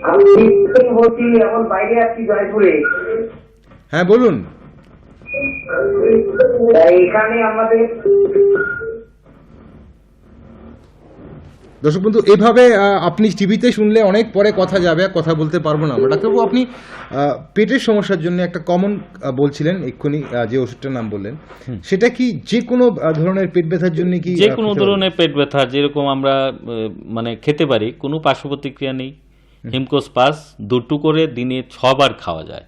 আমি থেকে বলছি, এখন বাইরে আছি জয়পুরে। হ্যাঁ বলুন। এখানে আমাদের দর্শক বন্ধু, এভাবে আপনি টিভিতে শুনলে অনেক পরে কথা যাবে, কথা বলতে পারবো না আমরা। ডাক্তারবাবু, আপনি পেটের সমস্যার জন্য একটা কমন বলছিলেন এক্ষুনি, যে ওষুধটার নাম বললেন, সেটা কি যে কোনো ধরনের পেট ব্যথার জন্য কি? যে কোনো ধরনের পেট ব্যথা যেরকম আমরা মানে খেতে পারি, কোনো পার্শ্ব প্রতিক্রিয়া নেই। হিমকোস পাস 2 করে দিনে 6 বার খাওয়া যায়,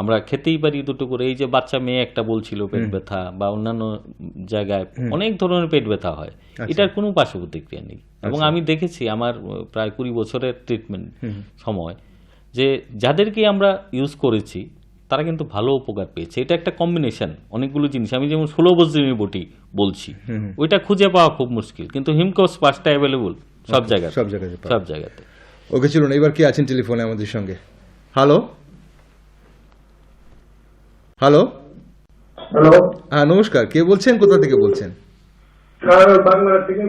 আমরা খেতেই পারি 2 করে। এই যে বাচ্চা মেয়ে একটা বলছিল পেট ব্যথা, বা অন্যান্য জায়গায় অনেক ধরনের পেট ব্যথা হয়, এটার কোনো পার্শ্ব প্রতিক্রিয়া নেই। এবং আমি দেখেছি আমার প্রায় 20 বছরের ট্রিটমেন্ট সময়, যে যাদেরকে আমরা ইউজ করেছি তারা কিন্তু ভালো উপকার পেয়েছে। এটা একটা কম্বিনেশন অনেকগুলো জিনিস। আমি যেমন 16 বজ্রিনী বটি বলছি, ওইটা খুঁজে পাওয়া খুব মুশকিল, কিন্তু হিমকোস পাসটা অ্যাভেলেবল সব জায়গায়, সব জায়গাতে। ওকে, চলুন এবার কে আছেন টেলিফোনে আমাদের সঙ্গে? হ্যালো, হ্যালো, হ্যালো, হ্যাঁ নমস্কার, কে বলছেন, কোথা থেকে বলছেন? বাংলা থেকে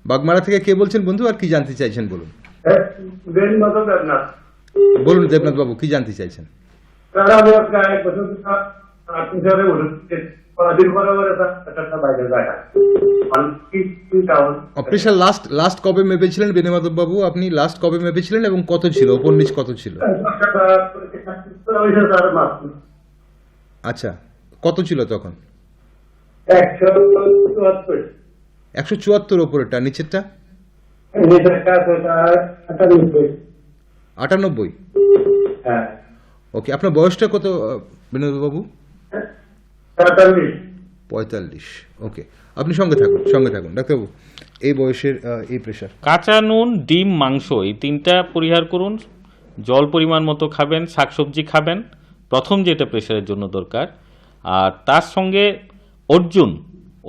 বাগমারা থেকে কে বলছেন বন্ধু, আর কি জানতে চাইছেন বলুন? বেন মতো না, বলুন দেবনাথ বাবু, কি জানতে চাইছেন? তারা আমি প্রায় 1 বছর আপনি সাথে বলুন, দিন পরে একটা বাইরে যায় অপারেশন লাস্ট কবে মেপেছিলেন বেনেমাধব বাবু? আপনি লাস্ট কবে মেপেছিলেন এবং কত ছিল, ওপর নিচ কত ছিল? আচ্ছা, কত ছিল তখন? 174। 174 ওপরেরটা, নিচেরটা নিচেরটা 98। 98। হ্যাঁ, ওকে, আপনার বয়সটা কত বিনোদবাবু? 45। 45। ওকে, আপনি সঙ্গে থাকুন ডাক্তারবাবু। এই বয়সের এই প্রেশার। কাঁচা নুন, ডিম, মাংস এই তিনটা পরিহার করুন। জল পরিমাণ মতো খাবেন, শাকসবজি খাবেন, প্রথম যেটা প্রেশারের জন্য দরকার। আর তার সঙ্গে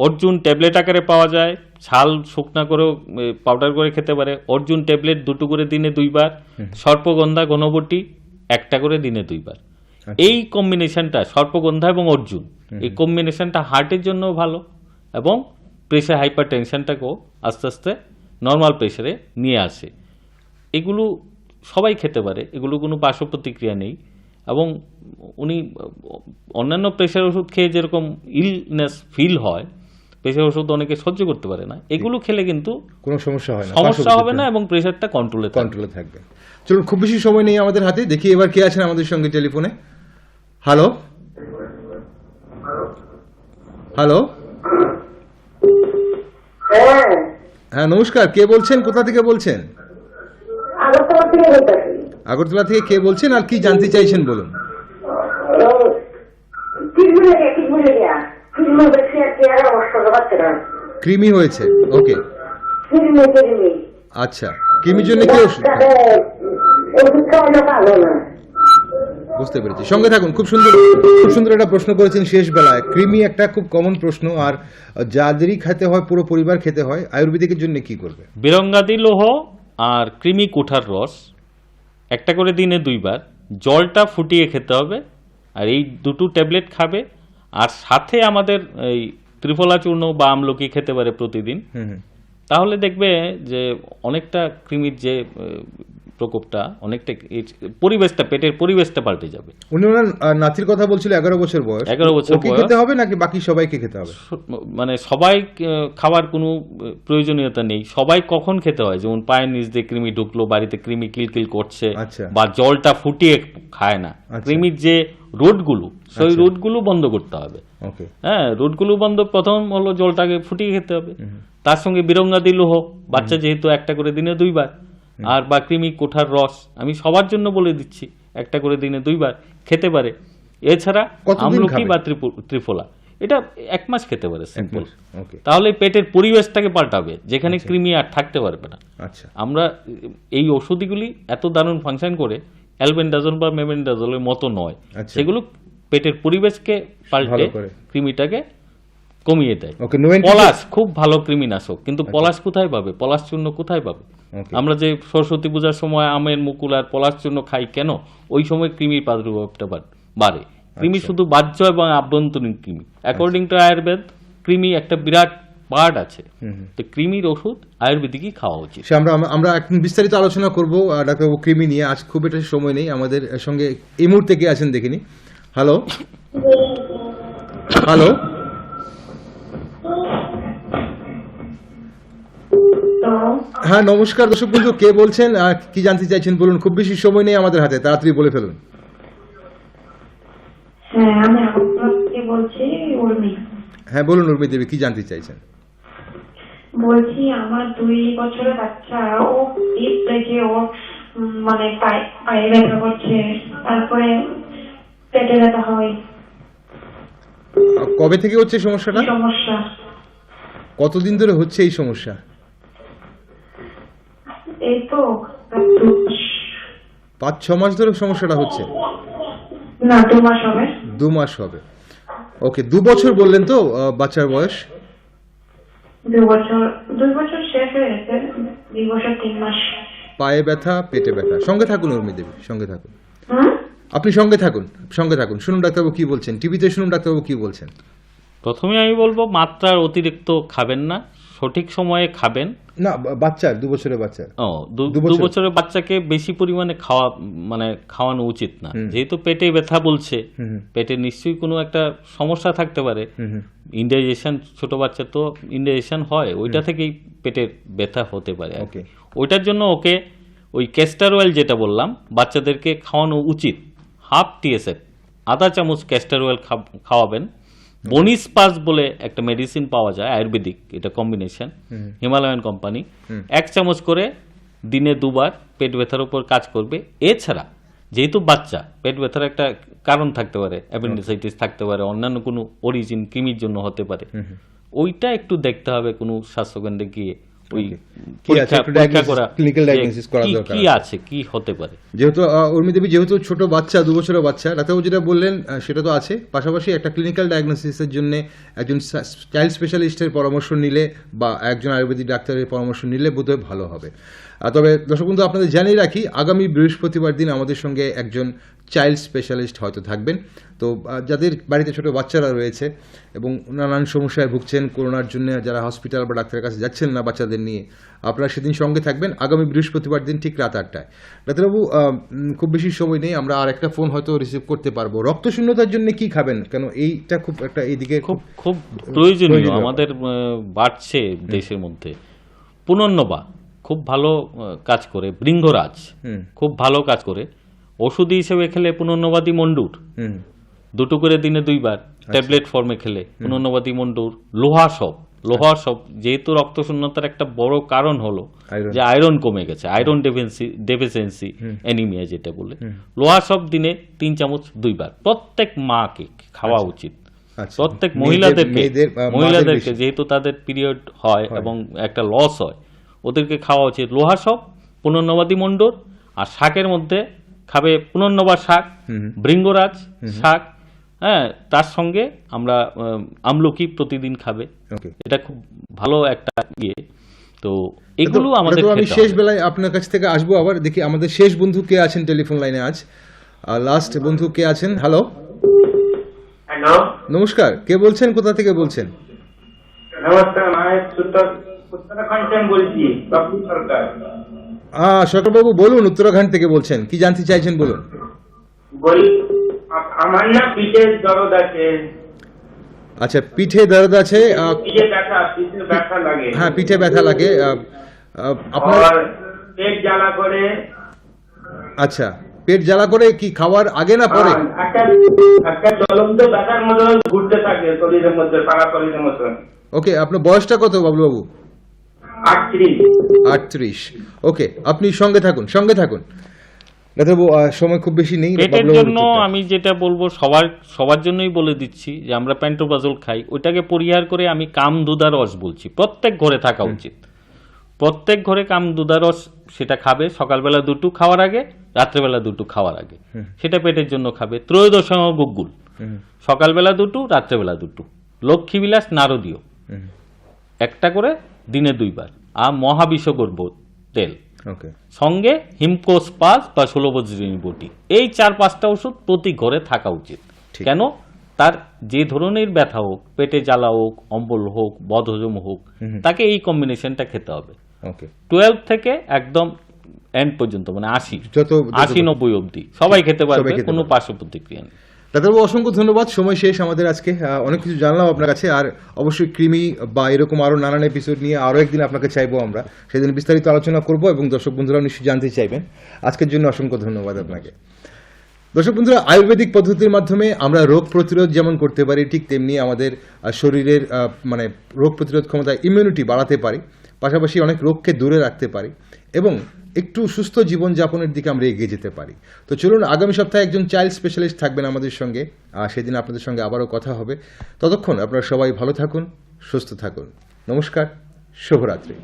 অর্জুন ট্যাবলেট আকারে পাওয়া যায়, ছাল শুকনা করেও পাউডার করে খেতে পারে। অর্জুন ট্যাবলেট 2টো করে দিনে 2 বার, সর্পগন্ধা ঘনবটি 1টা করে দিনে 2 বার। এই কম্বিনেশনটা, সর্পগন্ধা এবং অর্জুন, এই কম্বিনেশনটা হার্টের জন্য ভালো এবং প্রেশার হাইপার টেনশনটাকেও আস্তে আস্তে নর্মাল প্রেশারে নিয়ে আসে। এগুলো সবাই খেতে পারে, এগুলো কোনো পার্শ্ব প্রতিক্রিয়া নেই। এবং উনি অন্যান্য প্রেশার ওষুধ খেয়ে যেরকম ইলনেস ফিল হয়, প্রেশার ওষুধ অনেকে সহ্য করতে পারে না, এগুলো খেলে কিন্তু কোনো সমস্যা হয় না, সমস্যা হবে না এবং প্রেশারটা কন্ট্রোলে থাকবে। চলুন, খুব বেশি সময় নেই আমাদের হাতে, দেখি এবার কে আছেন আমাদের সঙ্গে টেলিফোনে। হ্যালো, হ্যাঁ নমস্কার, কে বলছেন, কোথা থেকে বলছেন? আগরতলা থেকে বলতেছি। আগরতলা থেকে কে বলছেন আর কি জানতে চাইছেন বলুন। কৃমি হয়েছে, ওকে, আচ্ছা। কৃমির জন্য কি ওষুধ? বুঝতে পেরেছি, সঙ্গে থাকুন। খুব সুন্দর একটা প্রশ্ন করেছেন শেষ বেলায়। কৃমি একটা খুব কমন প্রশ্ন, আর যাদেরই খেতে হয়, পুরো পরিবার খেতে হয়, আয়ুর্বেদিকের জন্য কি করবে? বিরঙ্গাদি লৌহ আর কৃমি কুঠার রস 1টা করে দিনে 2 বার, জলটা ফুটিয়ে খেতে হবে। আর এই 2টো ট্যাবলেট খাবে। আর সাথে আমাদের এই ত্রিফলা চূর্ণ বা আমলকি খেতে পারে প্রতিদিন। তাহলে দেখবে যে অনেকটা কৃমির যে প্রকোপটা, অনেকটা পরিবেশটা, পেটের পরিবেশটা পাল্টে যাবে। উনি ওনার নাতির কথা বলছিল, 11 বছর বয়স। 11 বছর ওকে বয়স। খেতে হবে নাকি বাকি সবাইকে খেতে হবে? মানে সবাই খাওয়ার কোনো প্রয়োজনীয়তা নেই। সবাই কখন খেতে হয়, যেমন পায়ের নিচ দিয়ে কৃমি ঢুকলো, বাড়িতে কৃমি কিলকিল করছে, আচ্ছা। বা জলটা ফুটিয়ে খায় না, কৃমির যে রোডগুলো, সেই রোডগুলো বন্ধ করতে হবে। ওকে, হ্যাঁ, রোডগুলো বন্ধ, প্রথম হলো জলটাকে ফুটিয়ে খেতে হবে। তার সঙ্গে বিরঙ্গাদি লৌহ, বাচ্চা যেহেতু 1টা করে দিনে 2 বার, আর বা কৃমি কোঠার রস আমি সবার জন্য বলে দিচ্ছি, 1টা করে দিনে 2 বার খেতে পারে। এছাড়া আমলকি বা ত্রিফলা, এটা 1 মাস খেতে পারে, সিম্পল। তাহলে পেটের পরিবেশটাকে পাল্টাবে, যেখানে কৃমি আর থাকতে পারবে না। আচ্ছা, আমরা এই ওষুধগুলি এত দারুণ ফাংশন করে, অ্যালবেন্ডাজল বা মেবেন্ডাজলের মতো নয়। সেগুলো পেটের পরিবেশকে পাল্টে কৃমিটাকে কমিয়ে দেয়। পলাশ খুব ভালো কৃমিনাশক, কিন্তু পলাশ কোথায় পাবে, পলাশ চূর্ণ কোথায় পাবে? আমরা যে সরস্বতী পূজার সময় আমের মুকুল আর পলাশ চূর্ণ খাই কেন? ওই সময় কৃমির প্রাদুর্ভাবটা বাড়ে। কৃমি শুধু বাহ্য এবং আভ্যন্তরীণ কৃমি। অ্যাকর্ডিং টু আয়ুর্বেদ, কৃমি একটা বিরাট পার্ট আছে। তো কৃমির ওষুধ আয়ুর্বেদিকই খাওয়া উচিত। আমরা এখন বিস্তারিত আলোচনা করব ডাক্তারবাবু কৃমি নিয়ে। আজ খুব একটা সময় নেই আমাদের সঙ্গে। এই মুহূর্তে কে আছেন দেখিনি। হ্যালো, হ্যাঁ নমস্কার দর্শক বন্ধু, কে বলছেন, কি জানতে চাইছেন বলুন। খুব বেশি সময় নেই আমাদের হাতে, তাড়াতাড়ি বলে ফেলুন। হ্যাঁ, আমি আগরতলা থেকে বলছি, উর্মি। হ্যাঁ বলুন উর্মি দেবী, কি জানতে চাইছেন? বলছি আমার 2 বছরের বাচ্চা, ও পিঠ থেকে ও মানে পায়ে ব্যথা করছে, তারপরে পেটে ব্যথা হয়। কবে থেকে হচ্ছে সমস্যাটা? সমস্যা কতদিন ধরে হচ্ছে এই সমস্যা? এই তো 5-6 মাস ধরে সমস্যাটা হচ্ছে? না, 2 মাস হবে। 2 মাস হবে, ওকে। 2 বছর বললেন তো বাচ্চার বয়স? 2 বছর শেষ হয়ে গেছে, 2 বছর 3 মাস। পায়ে ব্যথা, পেটে ব্যথা। সঙ্গে থাকুন উর্মি দেবী, সঙ্গে থাকুন। আপনি সঙ্গে থাকুন। শুনুন ডাক্তারবাবু কি বলছেন, টিভিতে শুনুন ডাক্তারবাবু কি বলছেন। প্রথমে আমি বলবো, মাত্রার অতিরিক্ত খাবেন না, সঠিক সময়ে খাবেন। না, বাচ্চার 2 বছরের বাচ্চা। 2 বছরের বাচ্চাকে বেশি পরিমাণে খাওয়ানো উচিত না, যেহেতু পেটে ব্যথা বলছে, পেটে নিশ্চয়ই কোনো একটা সমস্যা থাকতে পারে। ইনডাইজেশন, ছোট বাচ্চা তো ইনডাইজেশন হয়, ওইটা থেকেই পেটের ব্যথা হতে পারে। ওইটার জন্য ওকে ওই ক্যাস্টর অয়েল যেটা বললাম, বাচ্চাদেরকে খাওয়ানো উচিত। ½ TSF, আধা চামচ ক্যাস্টর অয়েল খাওয়াবেন। বনিস পাস বলে একটা মেডিসিন পাওয়া যায় আয়ুর্বেদিক, এটা কম্বিনেশন, হিমালয়ান কোম্পানি। 1 চামচ করে দিনে 2 বার পেট ব্যথার উপর কাজ করবে। এছাড়া যেহেতু বাচ্চা, পেট ব্যথার একটা কারণ থাকতে পারে, অ্যাপেন্ডিসাইটিস থাকতে পারে, অন্যান্য কোনো অরিজিন কৃমির জন্য হতে পারে, ওইটা একটু দেখতে হবে কোনো স্বাস্থ্যকেন্দ্রে গিয়ে ওই কি আছে, একটু clinical diagnosis করা দরকার কি আছে, কি হতে পারে। যেহেতু উর্মি দেবী যেহেতু ছোট বাচ্চা, 2 বছরের বাচ্চা, ডাক্তারবাবু যেটা বললেন সেটা তো আছে, পাশাপাশি একটা ক্লিনিক্যাল ডায়াগনোসিসের জন্য একজন চাইল্ড স্পেশালিস্টের পরামর্শ নিলে বা একজন আয়ুর্বেদিক ডাক্তারের পরামর্শ নিলে বোধহয় ভালো হবে। তবে দর্শক বন্ধু, আপনাদের জানিয়ে রাখি আগামী বৃহস্পতিবার দিন আমাদের সঙ্গে একজন চাইল্ড স্পেশালিস্ট হয়তো থাকবেন। তো যাদের বাড়িতে ছোট বাচ্চারা রয়েছে এবং নানান সমস্যায় ভুগছেন, করোনার জন্য যারা হসপিটাল বা ডাক্তারের কাছে যাচ্ছেন না বাচ্চাদের নিয়ে, আপনারা সেদিন সঙ্গে থাকবেন আগামী বৃহস্পতিবার দিন ঠিক রাত 8টায়। ডাক্তারবাবু, খুব বেশি সময় নেই, আমরা আর একটা ফোন হয়তো রিসিভ করতে পারবো। রক্তশূন্যতার জন্য কি খাবেন? কেন এইটা খুব একটা এইদিকে খুব খুব প্রয়োজনীয় আমাদের বাড়ছে দেশের মধ্যে। পুনর্নবা খুব ভালো কাজ করে, বৃঙ্গরাজ খুব ভালো কাজ করে। ওষুধ হিসেবে খেলে পুনর্নবাদী মন্ডুর 2 করে দিনে 2 বার ট্যাবলেট ফর্মে খেলে পুনর্নবাদী মন্ডুর। লোহা সব যেহেতু রক্তশূন্যতার একটা বড় কারণ হলো যে আয়রন কমে গেছে, আয়রন ডেফিসিয়েন্সি অ্যানিমিয়া যেটা বলে, লোহা সব দিনে 3 চামচ 2 বার প্রত্যেক মাকে খাওয়া উচিত। প্রত্যেক মহিলাদেরকে যেহেতু তাদের পিরিয়ড হয় এবং একটা লস হয়, ওদেরকে খাওয়া উচিত লোহা সব, পুনর্নবাদী মন্ডল। আর শাকের মধ্যে খাবে পুনর্নবা শাক, বৃঙ্গরাজ শাক, হ্যাঁ, তার সঙ্গে আমরা আমলকি প্রতিদিন খাবে। এটা খুব ভালো একটা ইয়ে। তো এগুলো আমাদের আমি শেষ বেলায় আপনার কাছ থেকে আসবো আবার। দেখি আমাদের শেষ বন্ধু কে আছেন টেলিফোন লাইনে আজ, লাস্ট বন্ধু কে আছেন? হ্যালো, হ্যালো, নমস্কার, কে বলছেন, কোথা থেকে বলছেন? নমস্কার, আমি উত্তরাখণ্ড থেকে বলছি, বাপু সরকার। সরকারবাবু বলুন, উত্তরাখণ্ড থেকে বলছেন, কি জানতে চাইছেন বলুন। আমার না পিঠে দরদ আছে। আচ্ছা, পিঠে দরদ আছে, পিঠে ব্যথা লাগে। হ্যাঁ, পিঠে ব্যথা লাগে আপনার, পেট জ্বালা করে। আচ্ছা, পেট জ্বালা করে কি খাওয়ার আগে না পরে? একটা জ্বলন্ত ব্যথার মতো ঘুরতে থাকে শরীরের মধ্যে, সারা শরীরের মতো। ওকে, আপনার বয়সটা কত বাবলুবাবু? 38। ওকে, আপনি সঙ্গে থাকুন। ডাক্তারবাবু, সময় খুব বেশি নেই। পেটের জন্য আমি যেটা বলবো, সবার জন্যই বলে দিচ্ছি যে আমরা প্যান্টোপ্রাজল খাই, ওইটাকে পরিহার করে আমি কামদুদা রস বলছি, প্রত্যেক ঘরে থাকা উচিত। প্রত্যেক ঘরে কামদুদা রস সেটা খাবে, সকালবেলা 2 খাওয়ার আগে, রাত্রেবেলা 2 খাওয়ার আগে, সেটা পেটের জন্য খাবে। ত্রয়োদশম গুগ্গুল, সকালবেলা 2, রাত্রেবেলা 2। লক্ষ্মীবিলাস নারদীয় একটা করে দিনে 2 বার। আর মহাবিষগর্ভ তেল, সঙ্গে হিমকোসপাস বা 16 বজ্রিনী বটি, এই 4-5টা ওষুধ প্রতি ঘরে থাকা উচিত। কেন? তার যে ধরনের ব্যথা হোক, পেটে জ্বালা হোক, অম্বল হোক, বদহজম হোক, তাকে এই কম্বিনেশনটা খেতে হবে। 12 থেকে একদম এন্ড পর্যন্ত, মানে 80-90 অবধি সবাই খেতে পারবে, কোনো পার্শ্ব প্রতিক্রিয়া নেই। ডাক্তারবাবু, অসংখ্য ধন্যবাদ, সময় শেষ আমাদের আজকে। অনেক কিছু জানলাম আপনার কাছে, আর অবশ্যই কৃমি বা এরকম আরো নানান এপিসোড নিয়ে আরো একদিন আপনাকে চাইবো আমরা, সেদিন বিস্তারিত আলোচনা করব এবং দর্শক বন্ধুরা নিশ্চয়ই জানতে চাইবেন। আজকের জন্য অসংখ্য ধন্যবাদ আপনাকে। দর্শক বন্ধুরা, আয়ুর্বেদিক পদ্ধতির মাধ্যমে আমরা রোগ প্রতিরোধ যেমন করতে পারি, ঠিক তেমনি আমাদের শরীরের মানে রোগ প্রতিরোধ ক্ষমতা, ইমিউনিটি বাড়াতে পারি, পাশাপাশি অনেক রোগকে দূরে রাখতে পারি এবং একটু সুস্থ জীবনযাপনের দিকে আমরা এগিয়ে যেতে পারি। তো চলুন, আগামী সপ্তাহে একজন চাইল্ড স্পেশালিস্ট থাকবেন আমাদের সঙ্গে, আর সেদিন আপনাদের সঙ্গে আবারও কথা হবে। ততক্ষণ আপনারা সবাই ভালো থাকুন, সুস্থ থাকুন। নমস্কার, শুভরাত্রি।